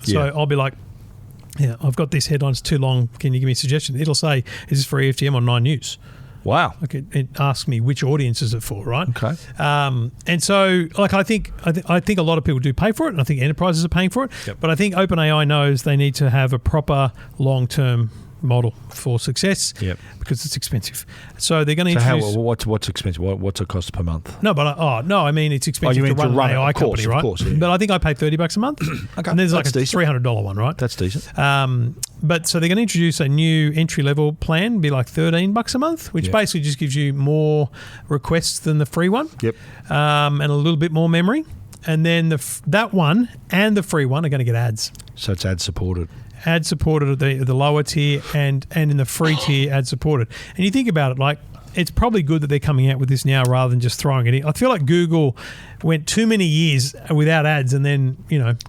So I'll be like, I've got this headline, it's too long, can you give me a suggestion? It'll say, is this for EFTM on 9 News? Wow. Okay, it asks me which audience is it for, right? Okay. And so, I think a lot of people do pay for it, and I think enterprises are paying for it. Yep. But I think OpenAI knows they need to have a proper long-term model for success because it's expensive. So they're going to introduce... what's expensive? What's it cost per month? No, but I mean it's expensive to run an AI company, right? Of course, yeah. But I think I pay $30 a month. Okay, and there's like a $300 one, right? That's decent. But so they're going to introduce a new entry-level plan, be like $13 a month, which basically just gives you more requests than the free one. Yep. And a little bit more memory. And then that one and the free one are going to get ads. So it's ad supported. Ad supported at the lower tier and in the free tier ad supported. And you think about it, like it's probably good that they're coming out with this now rather than just throwing it in. I feel like Google went too many years without ads and then,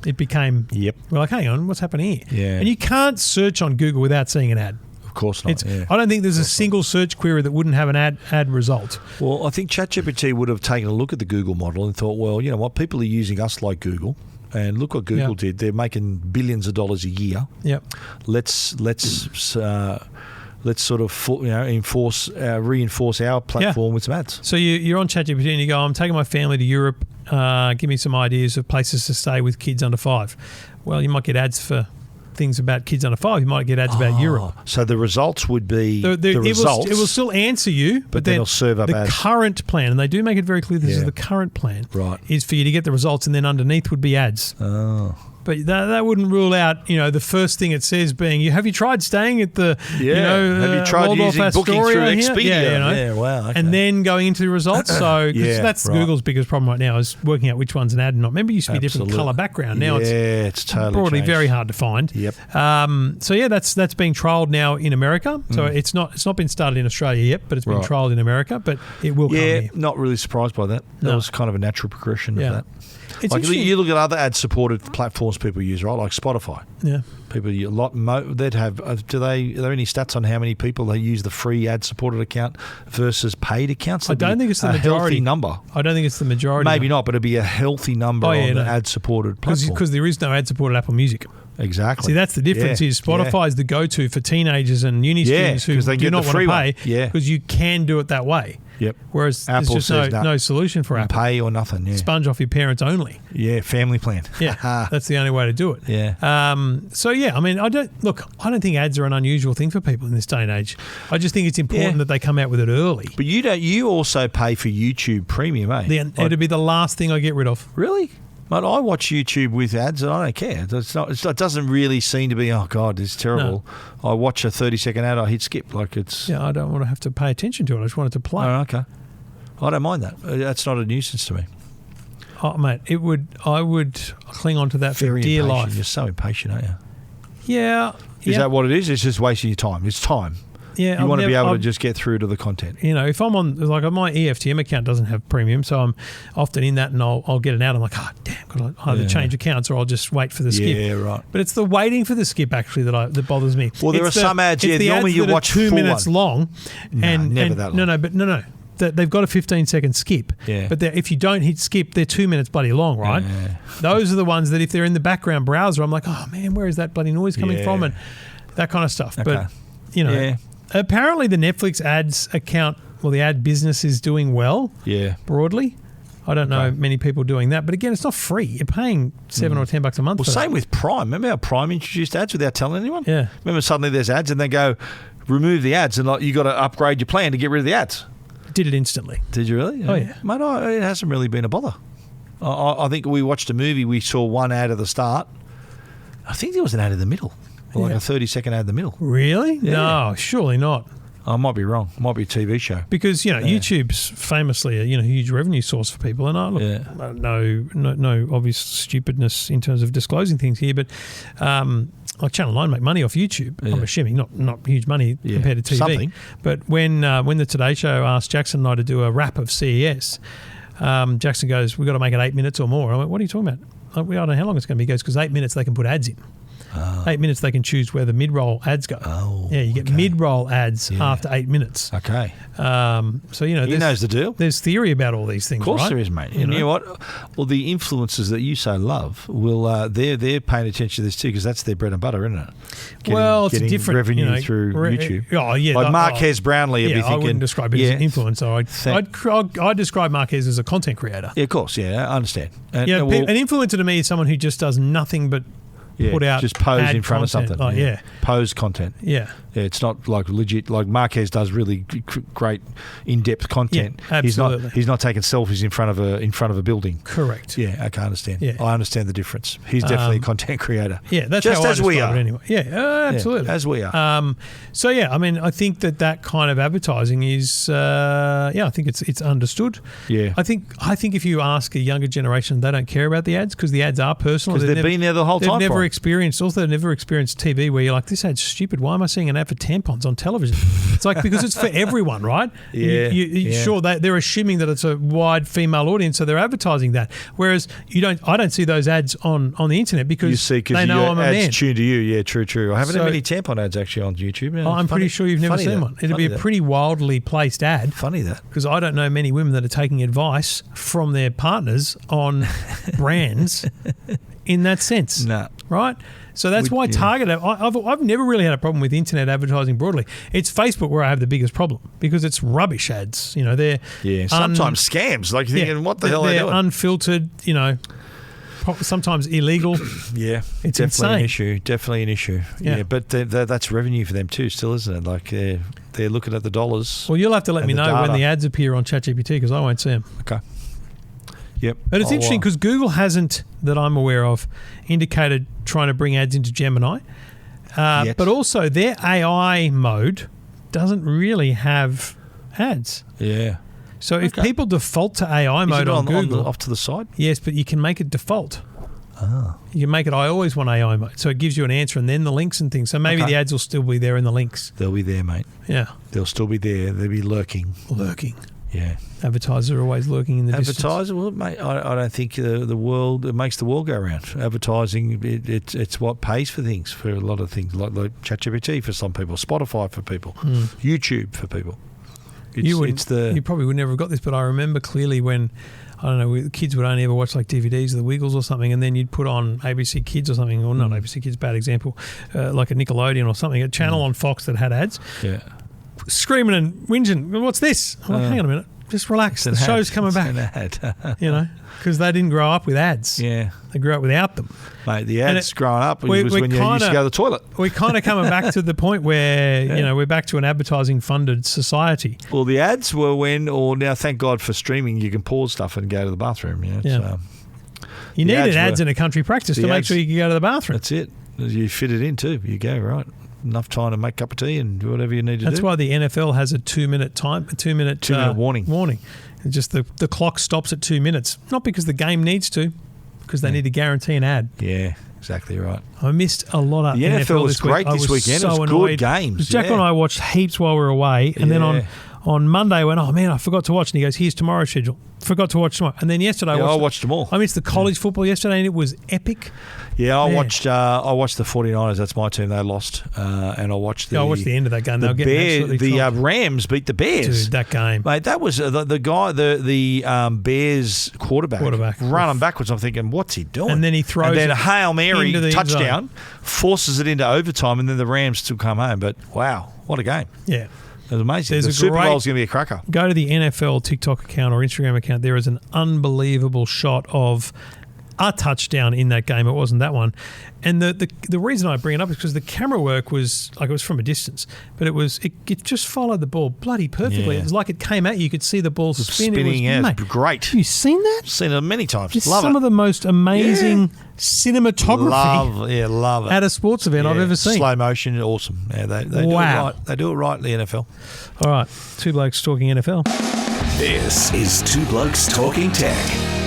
it became, we're like, hang on, what's happening here? Yeah. And you can't search on Google without seeing an ad. Of course not. I don't think there's a single search query that wouldn't have an ad result. Well, I think ChatGPT would have taken a look at the Google model and thought, well, you know what, people are using us like Google. And look what Google did. They're making billions of dollars a year. Yep. Let's sort of reinforce our platform with some ads. So you're on ChatGPT and you go, I'm taking my family to Europe. Give me some ideas of places to stay with kids under 5. Well, you might get ads for things about kids under 5. You might get ads about Europe. So the results would be the results. It will still answer you, but then it'll serve up the ads. Current plan, and they do make it very clear this is the current plan, right, is for you to get the results, and then underneath would be ads. Oh. But that wouldn't rule out, the first thing it says being, have you tried staying at the, have you tried Waldorf using booking through Expedia? Yeah, wow. Okay. And then going into the results. So that's Google's biggest problem right now is working out which one's an ad and not. Remember, it used to be a different colour background. Now it's totally broadly changed. very hard to find. Yep. That's being trialled now in America. So it's not been started in Australia yet, but it's been trialled in America. But it will come here. Not really surprised by that. That was kind of a natural progression of that. It's like you look at other ad-supported platforms people use, right? Like Spotify. Yeah. People they'd have. Are there any stats on how many people they use the free ad-supported account versus paid accounts? I don't think it's the majority. Healthy number. I don't think it's the majority. Maybe not, but it'd be a healthy number on the ad-supported platform. Because there is no ad-supported Apple Music. Exactly. See, that's the difference. Is Spotify is the go-to for teenagers and uni students who do not want to pay because you can do it that way. Yep. Whereas Apple there's just no solution for Apple. Pay or nothing. Yeah. Sponge off your parents only. Yeah, family plan. Yeah, that's the only way to do it. Yeah. I mean, I don't think ads are an unusual thing for people in this day and age. I just think it's important that they come out with it early. But you also pay for YouTube Premium, eh? It'd be the last thing I get rid of. Really? But I watch YouTube with ads and I don't care. It doesn't really seem to be, oh, God, it's terrible. No. I watch a 30-second ad, I hit skip. I don't want to have to pay attention to it. I just want it to play. Oh, okay. I don't mind that. That's not a nuisance to me. Oh, mate, I would cling on to that for dear life. You're so impatient, aren't you? Yeah. Is that what it is? It's just wasting your time. It's time. Yeah, you want to be able to just get through to the content. If I'm on, like my EFTM account doesn't have premium, so I'm often in that and I'll get an ad. I'm like, damn, could I either change accounts or I'll just wait for the skip. Yeah, right. But it's the waiting for the skip actually that bothers me. Well, there are some ads, normally you watch 2 minutes long. Never that long. No. They've got a 15-second skip. Yeah. But if you don't hit skip, they're 2 minutes bloody long, right? Yeah. Those are the ones that if they're in the background browser, I'm like, oh, man, where is that bloody noise coming from? And that kind of stuff. Okay. But, apparently the Netflix ads account, the ad business is doing well. Yeah. Broadly. I don't know many people doing that. But again, it's not free. You're paying $7 or $10 a month for same with Prime. Remember how Prime introduced ads without telling anyone? Yeah. Remember suddenly there's ads and they go, remove the ads and you got to upgrade your plan to get rid of the ads. Did it instantly. Did you really? Oh, yeah. Mate, it hasn't really been a bother. I think we watched a movie, we saw one ad at the start. I think there was an ad in the middle. Like a 30-second ad in the middle. Really? Yeah. No, surely not. I might be wrong. Might be a TV show. Because, YouTube's famously a huge revenue source for people. And no obvious stupidness in terms of disclosing things here, but like Channel 9 make money off YouTube. Yeah. I'm assuming not huge money compared to TV. Something. But when the Today Show asked Jackson and I to do a wrap of CES, Jackson goes, "We've got to make it 8 minutes or more." I went, "What are you talking about?" I don't know how long it's going to be. He goes, "Because 8 minutes they can put ads in." 8 minutes they can choose where the mid-roll ads go. You get mid-roll ads after 8 minutes. Okay. So he knows the deal. There's theory about all these things, of course right? There is, mate. You know what? Well, the influencers that you so love will they're paying attention to this too, because that's their bread and butter, isn't it? It's a different revenue through YouTube. Oh yeah, like Marquez Brownlee. Yeah, I wouldn't describe him as an influencer. I'd describe Marquez as a content creator. Yeah, of course. Yeah, I understand. An influencer to me is someone who just does nothing but put out just pose in front content. of something. Pose content. Yeah, it's not like legit. Like Marquez does really great in-depth content. Yeah, absolutely. He's not taking selfies in front of a building. Correct. Yeah, okay, I understand. Yeah. I understand the difference. He's definitely a content creator. Yeah, that's just how as I we describe are. it anyway. Yeah, absolutely. As we are. I think that kind of advertising is I think it's understood. Yeah. I think if you ask a younger generation, they don't care about the ads because the ads are personal. Because they've been there the whole time. They've never experienced TV where you're like, this ad's stupid. Why am I seeing an ad for tampons on television? It's like, because it's for everyone, right? Sure, they're assuming that it's a wide female audience, so they're advertising that. Whereas I don't see those ads on the internet because they know I'm a man. Ads tuned to you. Yeah, true. I haven't had many tampon ads actually on YouTube. I'm pretty sure you've never seen one. It'd be a pretty wildly placed ad. Funny that. Because I don't know many women that are taking advice from their partners on brands in that sense. No. Right? So that's why targeted. I've never really had a problem with internet advertising broadly. It's Facebook where I have the biggest problem because it's rubbish ads. They're sometimes scams. Like you're thinking, what the hell are they doing? They're unfiltered. Sometimes illegal. Yeah, it's definitely insane. Definitely an issue. Yeah, but that's revenue for them too, still, isn't it? Like they're looking at the dollars. Well, you'll have to let me know when the ads appear on Chat GPT because I won't see them. Okay. Yep. But it's interesting because Google hasn't, that I'm aware of, indicated trying to bring ads into Gemini. But also their AI mode doesn't really have ads. Yeah. So if people default to AI mode on Google... off to the side? Yes, but you can make it default. Oh. You can make it, I always want AI mode. So it gives you an answer and then the links and things. So maybe the ads will still be there in the links. They'll be there, mate. Yeah. They'll still be there. They'll be lurking. Yeah. Advertisers are always lurking in the distance. Well, mate, I don't think the world, it makes the world go round. Advertising, it's what pays for things, for a lot of things, like Chat GPT for some people, Spotify for people, YouTube for people. You probably would never have got this, but I remember clearly when, I don't know, kids would only ever watch like DVDs of the Wiggles or something, and then you'd put on ABC Kids or something, or not ABC Kids, bad example, like a Nickelodeon or something, a channel on Fox that had ads. Yeah. Screaming and whinging, what's this? I'm like, hang on a minute, just relax. The show's coming back. Because they didn't grow up with ads. Yeah. They grew up without them. Mate, the ads growing up was when you used to go to the toilet. We're kind of coming back to the point where, we're back to an advertising-funded society. Well, the ads were now, thank God for streaming, you can pause stuff and go to the bathroom. You needed ads in a country practice to make sure you could go to the bathroom. That's it. You fit it in too. You go, right. Enough time to make a cup of tea and do whatever you need to do. That's why the NFL has a 2 minute warning. Just the clock stops at 2 minutes. Not because the game needs to, because they need to guarantee an ad. Yeah, exactly right. I missed a lot of NFL. The NFL was great this weekend. It was good games. Jack and I watched heaps while we were away, and then on Monday I went, oh man, I forgot to watch. And he goes, here's tomorrow's schedule. Forgot to watch tomorrow. And then yesterday I watched them all. I missed the college football yesterday, and it was epic. Yeah, I watched the 49ers. That's my team. They lost, and I watched the end of that game. The Rams beat the Bears. Dude, that game, mate. That was the guy, the Bears quarterback running backwards. I'm thinking, what's he doing? And then he throws, and then a Hail Mary touchdown, forces it into overtime, and then the Rams still come home. But wow, what a game! Yeah. It was amazing. The Super Bowl's going to be a cracker. Go to the NFL TikTok account or Instagram account. There is an unbelievable shot of a touchdown in that game. It wasn't that one. And the reason I bring it up is because the camera work was like it was from a distance, but it just followed the ball bloody perfectly. Yeah. It was like it came at you. You could see the ball spinning. It was great. Have you seen that? I've seen it many times. It's some of the most amazing cinematography. Love it. At a sports event I've ever seen. Slow motion, awesome. Yeah, they do it right. They do it right in the NFL. All right, Two Blokes Talking NFL. This is Two Blokes Talking Tech.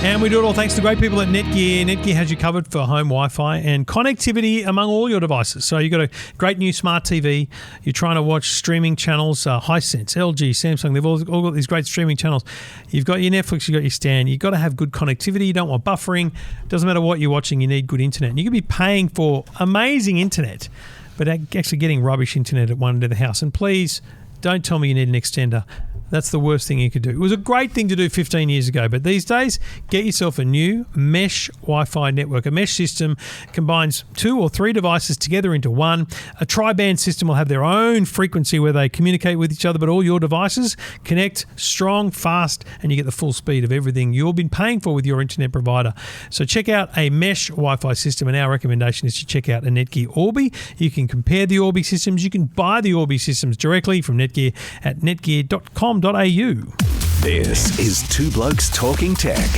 And we do it all thanks to the great people at Netgear. Netgear has you covered for home Wi-Fi and connectivity among all your devices. So you've got a great new smart TV. You're trying to watch streaming channels, Hisense, LG, Samsung. They've all got these great streaming channels. You've got your Netflix, you've got your Stan. You've got to have good connectivity. You don't want buffering. Doesn't matter what you're watching, you need good internet. And you could be paying for amazing internet, but actually getting rubbish internet at one end of the house. And please, don't tell me you need an extender. That's the worst thing you could do. It was a great thing to do 15 years ago, but these days, get yourself a new mesh Wi-Fi network. A mesh system combines 2 or 3 devices together into one. A tri-band system will have their own frequency where they communicate with each other, but all your devices connect strong, fast, and you get the full speed of everything you've been paying for with your internet provider. So check out a mesh Wi-Fi system, and our recommendation is to check out a Netgear Orbi. You can compare the Orbi systems. You can buy the Orbi systems directly from Netgear at netgear.com. This is Two Blokes Talking Tech.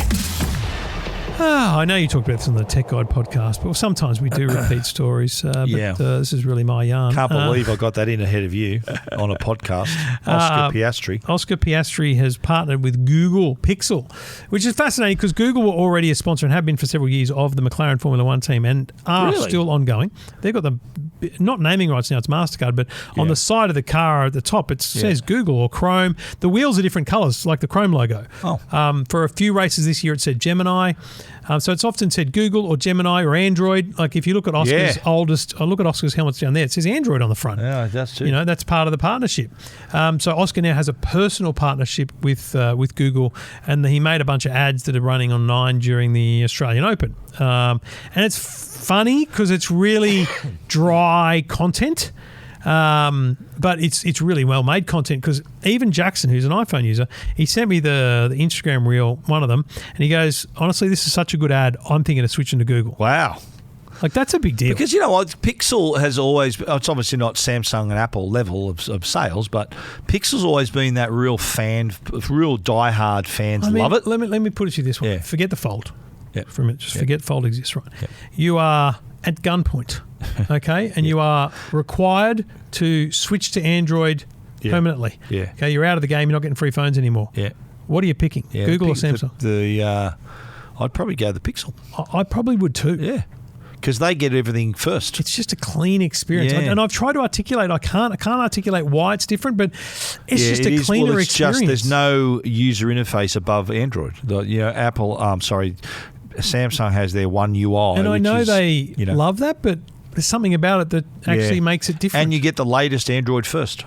I know you talked about this on the Tech Guide podcast, but sometimes we do repeat stories. This is really my yarn. Can't believe I got that in ahead of you on a podcast. Oscar Piastri. Oscar Piastri has partnered with Google Pixel, which is fascinating because Google were already a sponsor and have been for several years of the McLaren Formula One team and are still ongoing. They've got the, not naming rights now, it's MasterCard, but on the side of the car at the top, it says Google or Chrome. The wheels are different colours, like the Chrome logo. For a few races this year, it said Gemini. So it's often said Google or Gemini or Android. Like if you look at Oscar's look at Oscar's helmets down there, it says Android on the front. Yeah, that's true. You know, that's part of the partnership. So Oscar now has a personal partnership with Google, and he made a bunch of ads that are running on 9 during the Australian Open. And it's funny because it's really dry content. But it's really well made content because even Jackson, who's an iPhone user, he sent me the Instagram reel, one of them, and he goes, honestly, this is such a good ad, I'm thinking of switching to Google. Wow. Like, that's a big deal. Because, you know what, Pixel has always, it's obviously not Samsung and Apple level of sales, but Pixel's always been that real diehard fans love it. Let me put it to you this way. Yeah. Forget the Fold. Yeah. For a minute. Just forget Fold exists, right? Yeah. You are at gunpoint, okay? And you are required to switch to Android permanently. Yeah. Okay, you're out of the game. You're not getting free phones anymore. Yeah. What are you picking? Yeah, Google or Samsung? I'd probably go the Pixel. I probably would too. Yeah. Because they get everything first. It's just a clean experience. Yeah. And I've tried to articulate, I can't articulate why it's different, but it's just a cleaner experience. There's no user interface above Android. Samsung has their One UI. And I know they love that, but there's something about it that actually makes it different. And you get the latest Android first.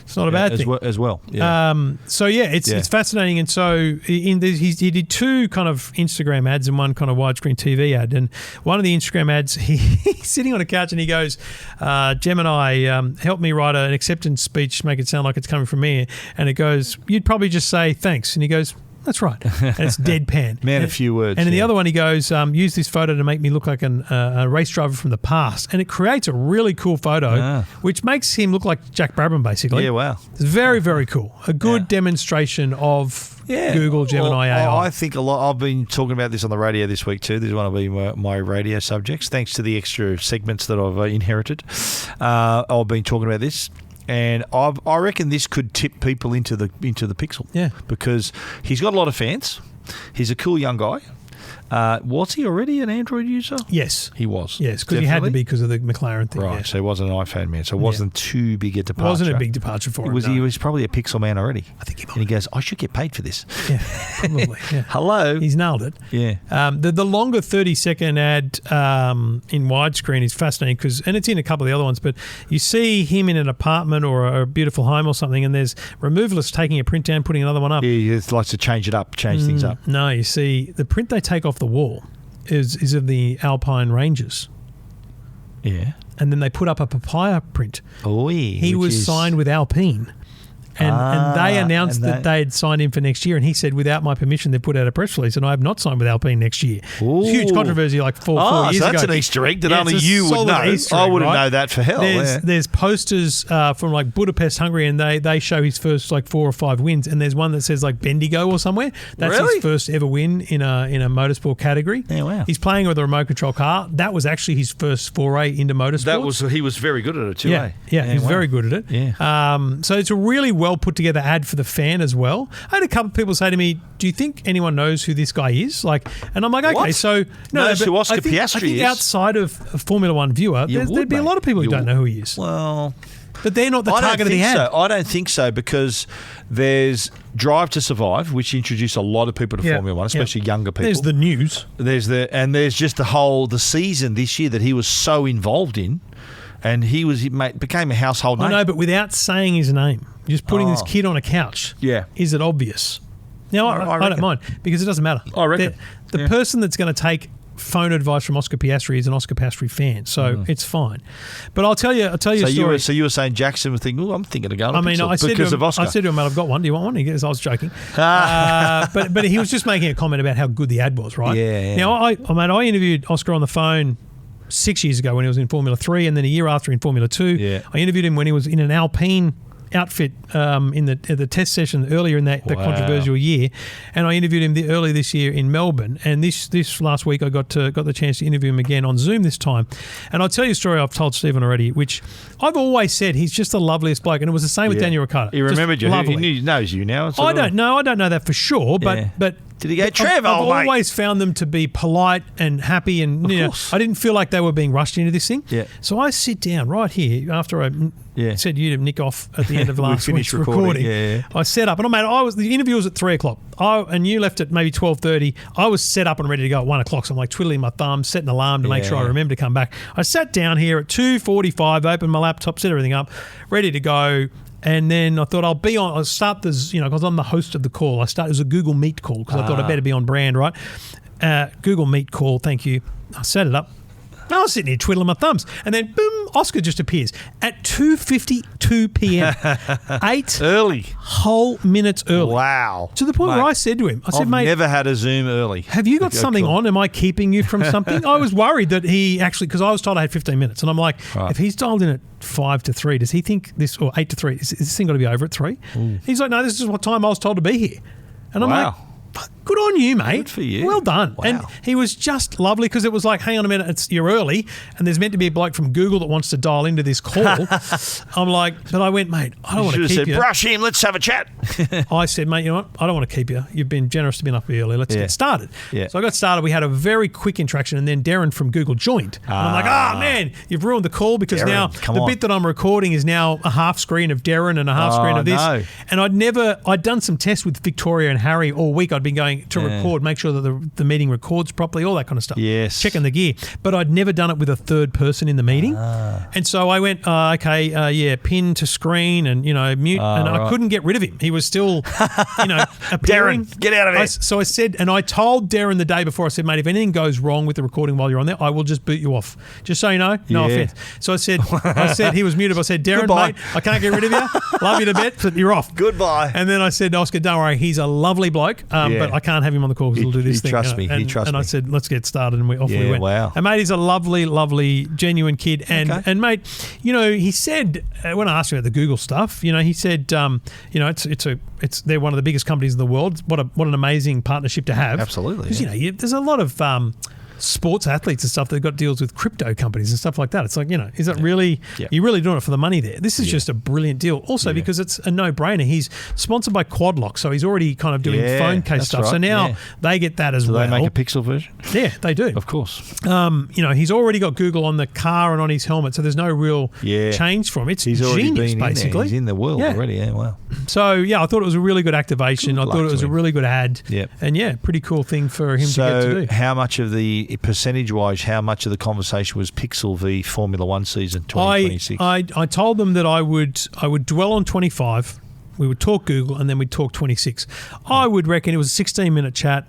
It's not a bad thing. As well. Yeah. It's fascinating. And so he did 2 kind of Instagram ads and one kind of widescreen TV ad. And one of the Instagram ads, he's sitting on a couch and he goes, Gemini, help me write an acceptance speech, make it sound like it's coming from me. And it goes, you'd probably just say thanks. And he goes, that's right. And it's deadpan. A few words. And in the other one, he goes, use this photo to make me look like a race driver from the past. And it creates a really cool photo, which makes him look like Jack Brabham, basically. Yeah, wow. It's very, very cool. A good demonstration of Google Gemini AI. I think a lot. I've been talking about this on the radio this week too. This is one of my radio subjects. Thanks to the extra segments that I've inherited. I've been talking about this. And I reckon this could tip people into the Pixel. Yeah. Because he's got a lot of fans. He's a cool young guy. Was he already an Android user? Yes. He was. Yes, because he had to be because of the McLaren thing. Right, so he wasn't an iPhone man. So it wasn't too big a departure. It wasn't a big departure for him. He was probably a Pixel man already. I think he might. And he goes, I should get paid for this. Yeah, probably. Yeah. Hello. He's nailed it. Yeah. The longer 30-second ad in widescreen is fascinating and it's in a couple of the other ones, but you see him in an apartment or a beautiful home or something, and there's removalists taking a print down, putting another one up. Yeah, he likes to change things up. No, you see, the print they take off the wall is of the Alpine Rangers. Yeah. And then they put up a papaya print. Oh, yeah. He was signed with Alpine. And they announced that they had signed him for next year, and he said, without my permission, they put out a press release, and I have not signed with Alpine next year. Huge controversy like four years ago. So that's an Easter egg that only you would know. I wouldn't know that for hell. There's posters from like Budapest, Hungary, and they show his first like 4 or 5 wins, and there's one that says like Bendigo or somewhere. That's his first ever win in a motorsport category. Yeah, wow. He's playing with a remote control car. That was actually his first foray into motorsport. He was very good at it too. Yeah, he's very good at it. Yeah. So it's a really well put together ad for the fan as well. I had a couple of people say to me, "Do you think anyone knows who this guy is?" And I'm like, "Okay, what? so knows who Oscar Piastri I think is. Outside of a Formula One viewer, there'd be a lot of people who don't know who he is. Well, but they're not the target of the ad. I don't think so, because there's Drive to Survive, which introduced a lot of people to Formula One, especially younger people. There's the news. There's just the season this year that he was so involved in, and he became a household name. I know, but without saying his name, just putting this kid on a couch. Yeah. Is it obvious? Now, I don't mind, because it doesn't matter. I reckon. The person that's going to take phone advice from Oscar Piastri is an Oscar Piastri fan, so it's fine. But I'll tell you a story. So you were saying Jackson was thinking, I'm thinking of going to I said to him, mate, I've got one. Do you want one? He goes, I was joking. But he was just making a comment about how good the ad was, right? Yeah. Now, I interviewed Oscar on the phone 6 years ago when he was in Formula 3, and then a year after in Formula 2. Yeah. I interviewed him when he was in an Alpine outfit in the test session earlier in that controversial year, and I interviewed him early this year in Melbourne, and this last week I got the chance to interview him again on Zoom this time. And I'll tell you a story I've told Stephen already, which I've always said he's just the loveliest bloke, and it was the same with Daniel Ricciardo. He remembered you. He knows you now. I don't know that for sure, but did he go, Trev, I've always found them to be polite and happy, and I didn't feel like they were being rushed into this thing. Yeah. So I sit down right here after I said you to nick off at the end of last week's recording. Yeah. I set up, and the interview was at 3:00, and you left at maybe 12:30. I was set up and ready to go at 1:00, so I'm like twiddling my thumbs, setting an alarm to make sure I remember to come back. I sat down here at 2:45, opened my laptop, set everything up, ready to go. And then I thought I'll start this, because I'm the host of the call. It was a Google Meet call, because I thought I'd better be on brand, right? Google Meet call, thank you. I set it up. I was sitting here twiddling my thumbs. And then, boom, Oscar just appears at 2:52 p.m. 8 early whole minutes early. Wow. To the point where I said to him, I said, mate, never had a Zoom early. Have you got something on? Am I keeping you from something? I was worried that he actually, because I was told I had 15 minutes. And I'm like, if he's dialed in at 5 to 3, does he think this, or 8 to 3, is this thing got to be over at 3? He's like, no, this is what time I was told to be here. And I'm like, good on you, mate. Good for you. Well done. Wow. And he was just lovely, because it was like, hang on a minute, you're early, and there's meant to be a bloke from Google that wants to dial into this call. I'm like, but I went, mate, I don't want to keep you. Brush him, let's have a chat. I said, mate, you know what? I don't want to keep you. You've been generous to be up early. Let's get started. Yeah. So I got started. We had a very quick interaction, and then Darren from Google joined. And I'm like, man, you've ruined the call, because now the bit that I'm recording is now a half screen of Darren and a half screen of this. No. And I'd done some tests with Victoria and Harry all week. I'd been going to record, make sure that the meeting records properly, all that kind of stuff. Yes. Checking the gear. But I'd never done it with a third person in the meeting. And so I went, pin to screen and, mute. And I couldn't get rid of him. He was still, appearing. Darren, get out of here. So I said, and I told Darren the day before, I said, mate, if anything goes wrong with the recording while you're on there, I will just boot you off. Just so you know, no offense. So I said he was muted. I said, Darren, mate, I can't get rid of you. Love you to bits, but you're off. Goodbye. And then I said, Oscar, don't worry, he's a lovely bloke, but I can't have him on the call because he'll do this thing. He trusts me. And I said, let's get started, and we went. Wow. And mate, he's a lovely, lovely, genuine kid. And mate, he said, when I asked him about the Google stuff, he said, they're one of the biggest companies in the world. What an amazing partnership to have. Absolutely. Because there's a lot of sports athletes and stuff that got deals with crypto companies and stuff like that. It's like, is it really, you're really doing it for the money there? This is just a brilliant deal. Also, because it's a no-brainer. He's sponsored by Quadlock, so he's already kind of doing phone case stuff. Right. So now they get that as well. Do they make a Pixel version? Yeah, they do. Of course. He's already got Google on the car and on his helmet, so there's no real change from it. He's already genius, been basically. He's in the world already. Yeah, wow. So, I thought it was a really good activation. I thought it was a really good ad. Yep. And, pretty cool thing for him to get to do. So, how much of the percentage-wise, how much of the conversation was Pixel v Formula One season 2026? I told them that I would dwell on 25. We would talk Google, and then we'd talk 26. I would reckon it was a 16-minute chat.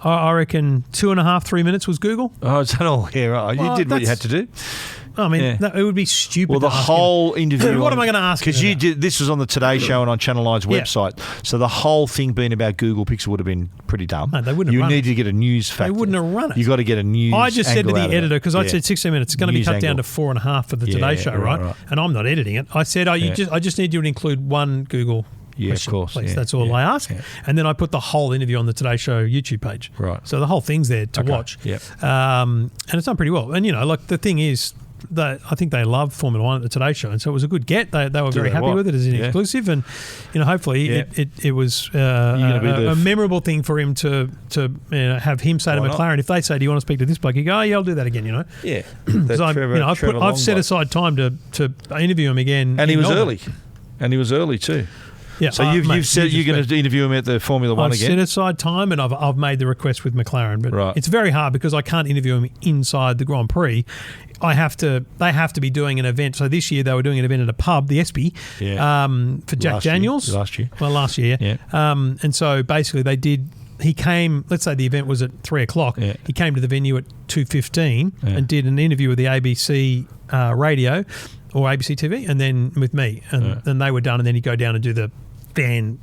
I reckon 2.5, 3 minutes was Google. Oh, is that all? Yeah, right. You did what you had to do. I mean, it would be stupid. Well, the whole interview. What am I going to ask? Because you did this was on the Today Show and on Channel 9's website. So the whole thing being about Google Pixel would have been pretty dumb. No, they wouldn't have You run need it. to get a news factor. They wouldn't have run it. You got to get a news. I just said to the editor, because I said 16 minutes. It's going to be News cut down angle. to 4.5 for the Today Show, right? And I'm not editing it. I said, I just need you to include one Google. Yeah, question, of course. please. Yeah, That's all I ask. Yeah. And then I put the whole interview on the Today Show YouTube page. Right. So the whole thing's there to watch. Yep. And it's done pretty well. And, like the thing is, I think they love Formula One at the Today Show. And so it was a good get. They were very happy with it as an exclusive. And, hopefully it was a memorable thing for him to have him say to McLaren, if they say, do you want to speak to this bloke? You go, yeah, I'll do that again, Yeah. Because I've set aside time to interview him again. And he was early. And he was early too. Yeah, so you've said you're going to interview him at the Formula One again? I've set aside time and I've made the request with McLaren, but it's very hard because I can't interview him inside the Grand Prix. They have to be doing an event. So this year they were doing an event at a pub, the ESPY, for Jack Daniels. Last year. Well, last year. Yeah. And so basically they did. He came. Let's say the event was at 3:00. Yeah. He came to the venue at 2:15 and did an interview with the ABC radio or ABC TV, and then with me, and then they were done. And then he'd go down and do the fan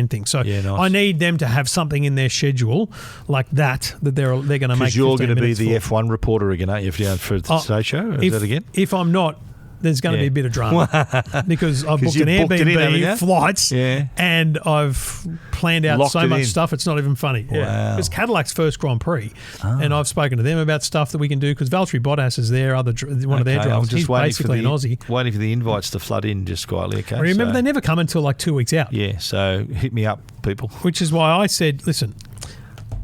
thing. So nice. I need them to have something in their schedule like that they're going to make. Because you're going to be the for. F1 reporter again, aren't you? For the Today Show, is that again? If I'm not, there's going to be a bit of drama because I've booked an Airbnb, flights, and I've planned out Locked so much in. stuff. It's not even funny. Wow. It's Cadillac's first Grand Prix, and I've spoken to them about stuff that we can do because Valtteri Bottas is there, one of their drivers. He's basically an Aussie. Waiting for the invites to flood in just quietly. Okay. Remember, they never come until like 2 weeks out. Yeah, so hit me up, people. Which is why I said, listen,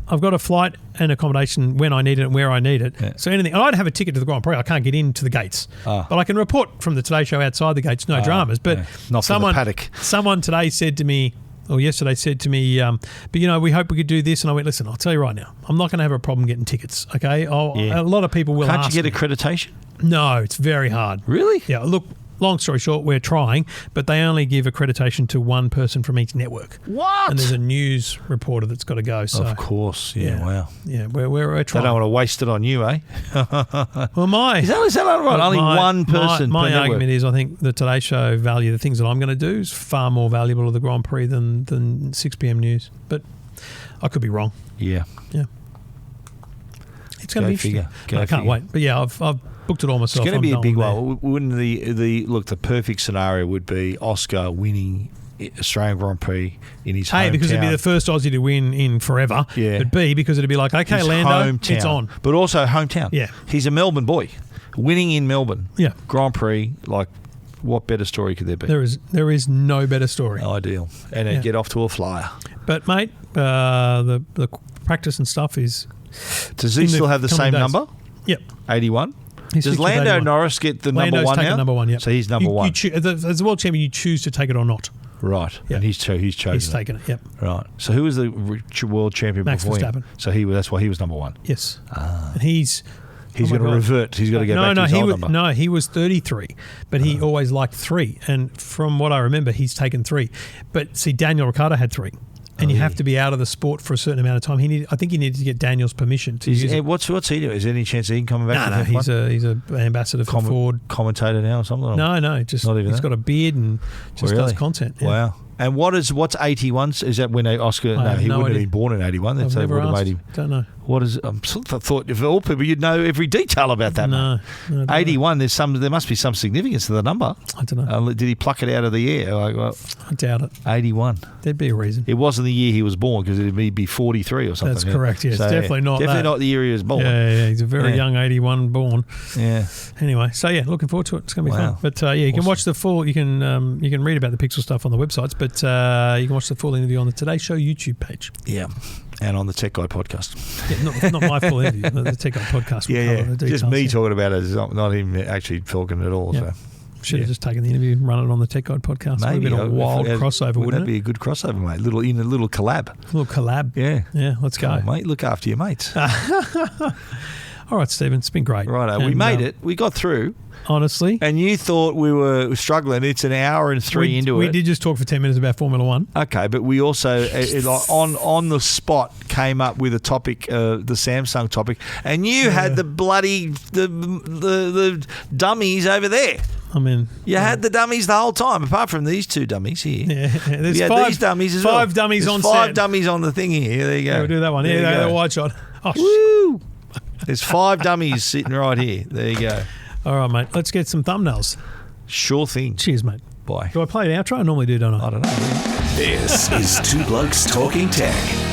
I've got a flight and accommodation when I need it and where I need it. Yeah. So anything, and I'd have a ticket to the Grand Prix. I can't get into the gates, but I can report from the Today Show outside the gates. No dramas. But not from the paddock. Someone today said to me, or yesterday said to me, but we hope we could do this. And I went, listen, I'll tell you right now, I'm not going to have a problem getting tickets. Okay, a lot of people will. Can't you get accreditation? No, it's very hard. Really? Yeah. Look. Long story short, we're trying, but they only give accreditation to one person from each network. What? And there's a news reporter that's got to go. So, of course, wow. Yeah, we're trying. They don't want to waste it on you, eh? Well, is that not right? Only one person. My argument is, I think the Today Show value, the things that I'm going to do, is far more valuable to the Grand Prix than 6 p.m. news. But I could be wrong. Yeah. It's going to be interesting. I can't wait. But yeah, I've booked it all myself. It's going to be a big one. Wouldn't the perfect scenario would be Oscar winning Australian Grand Prix in his hometown. A, because it'd be the first Aussie to win in forever. Yeah. But B, because it'd be like, okay, his Lando, hometown. It's on. But also hometown. Yeah. He's a Melbourne boy. Winning in Melbourne. Yeah. Grand Prix, like, what better story could there be? There is no better story. Ideal. And then get off to a flyer. But, mate, the practice and stuff is... Does he still have the same number? Yep. 81? Does Lando Norris get the number one now? Number one, yeah. So he's number one. As the world champion, you choose to take it or not. Right. Yep. And he's chosen He's taken it, yep. Right. So who was the world champion before him? Verstappen. So that's why he was number one. Yes. And he's going to revert. He's got to go back to his old number. No, he was 33, but he always liked 3. And from what I remember, he's taken 3. But see, Daniel Ricciardo had 3. And you have to be out of the sport for a certain amount of time. I think he needed to get Daniel's permission to use it. What's he doing? Is there any chance of him coming back? No, he's an ambassador for Ford. Commentator now or something? No, just he's got a beard and just does content. Yeah. Wow. And what's 81? Is that when Oscar? No, he wouldn't have been born in 81. I've never asked. Don't know. What is? I thought of all people you'd know every detail about that. No, 81. There must be some significance to the number. I don't know. Did he pluck it out of the air? I doubt it. 81. There'd be a reason. It wasn't the year he was born because it'd be 43 or something. That's correct. Yes, so, definitely not. Definitely not the year he was born. Yeah. He's a very young 81 born. Yeah. Anyway, so looking forward to it. It's going to be fun. But you can watch the full. You can read about the Pixel stuff on the websites, but you can watch the full interview on the Today Show YouTube page. Yeah. And on the Tech Guy podcast. Yeah, not my full interview. The Tech Guy podcast. Just me talking about it. It's not him actually talking at all. Yeah. So should have just taken the interview and run it on the Tech Guide podcast. Maybe it would have been a wild crossover, wouldn't it? That'd be a good crossover, mate. A little collab. Yeah, let's go. Mate, look after your mates. All right, Stephen, it's been great. Righto, we made it. We got through. Honestly. And you thought we were struggling. It's an hour and three into it. We did just talk for 10 minutes about Formula One. Okay, but we also, on the spot, came up with a topic, the Samsung topic, and you had the bloody, the dummies over there. I mean, you had the dummies the whole time, apart from these two dummies here. Yeah, there's these dummies as well. Five dummies there's on five set. Dummies on the thing here. There you go. Yeah, we'll do that one. Yeah, the wide shot. Oh, woo! There's 5 dummies sitting right here. There you go. All right, mate. Let's get some thumbnails. Sure thing. Cheers, mate. Bye. Do I play an outro? I normally do, don't I? I don't know. This is Two Blokes Talking Tech.